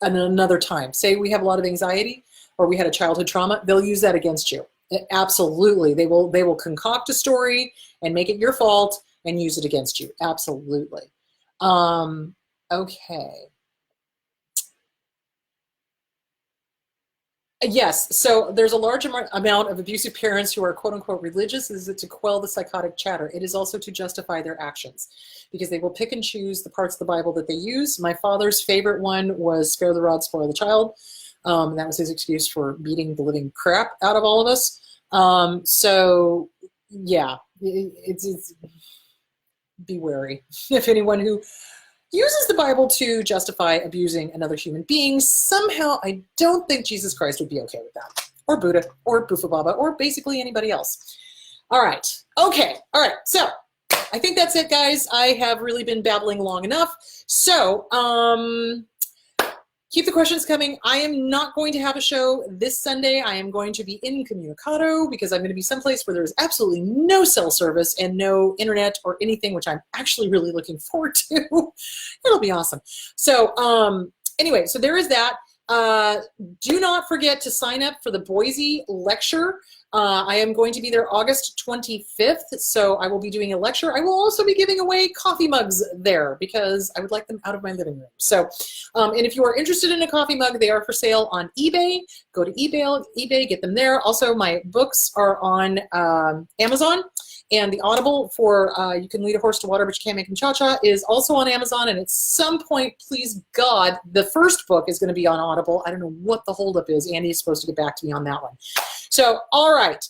another time. Say we have a lot of anxiety or we had a childhood trauma, they'll use that against you. Absolutely. They will concoct a story and make it your fault and use it against you. Absolutely. Okay. Yes, so there's a large amount of abusive parents who are quote-unquote religious. Is it to quell the psychotic chatter? It is also to justify their actions, because they will pick and choose the parts of the Bible that they use. My father's favorite one was spare the rod, spoil the child. That was his excuse for beating the living crap out of all of us. So yeah, it's be wary if anyone who uses the Bible to justify abusing another human being. Somehow, I don't think Jesus Christ would be okay with that, or Buddha, or Bufa Baba, or basically anybody else. All right. Okay. All right. So I think that's it, guys. I have really been babbling long enough. So keep the questions coming. I am not going to have a show this Sunday. I am going to be incommunicado because I'm going to be someplace where there's absolutely no cell service and no internet or anything, which I'm actually really looking forward to. It'll be awesome. So anyway, so there is that. Do not forget to sign up for the Boise lecture. I am going to be there August 25th, so I will be doing a lecture. I will also be giving away coffee mugs there because I would like them out of my living room. So, and if you are interested in a coffee mug, they are for sale on eBay. Go to eBay, get them there. Also, my books are on Amazon. And the Audible for You Can Lead a Horse to Water, but You Can't Make Him Cha-Cha is also on Amazon. And at some point, please God, the first book is going to be on Audible. I don't know what the holdup is. Andy is supposed to get back to me on that one. So, all right.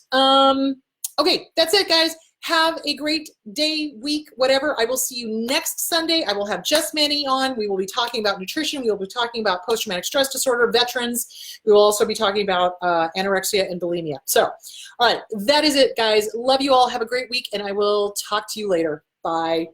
Okay, that's it, guys. Have a great day, week, whatever. I will see you next Sunday. I will have Jess Manny on. We will be talking about nutrition. We will be talking about post-traumatic stress disorder, veterans. We will also be talking about anorexia and bulimia. So, all right, that is it, guys. Love you all. Have a great week, and I will talk to you later. Bye.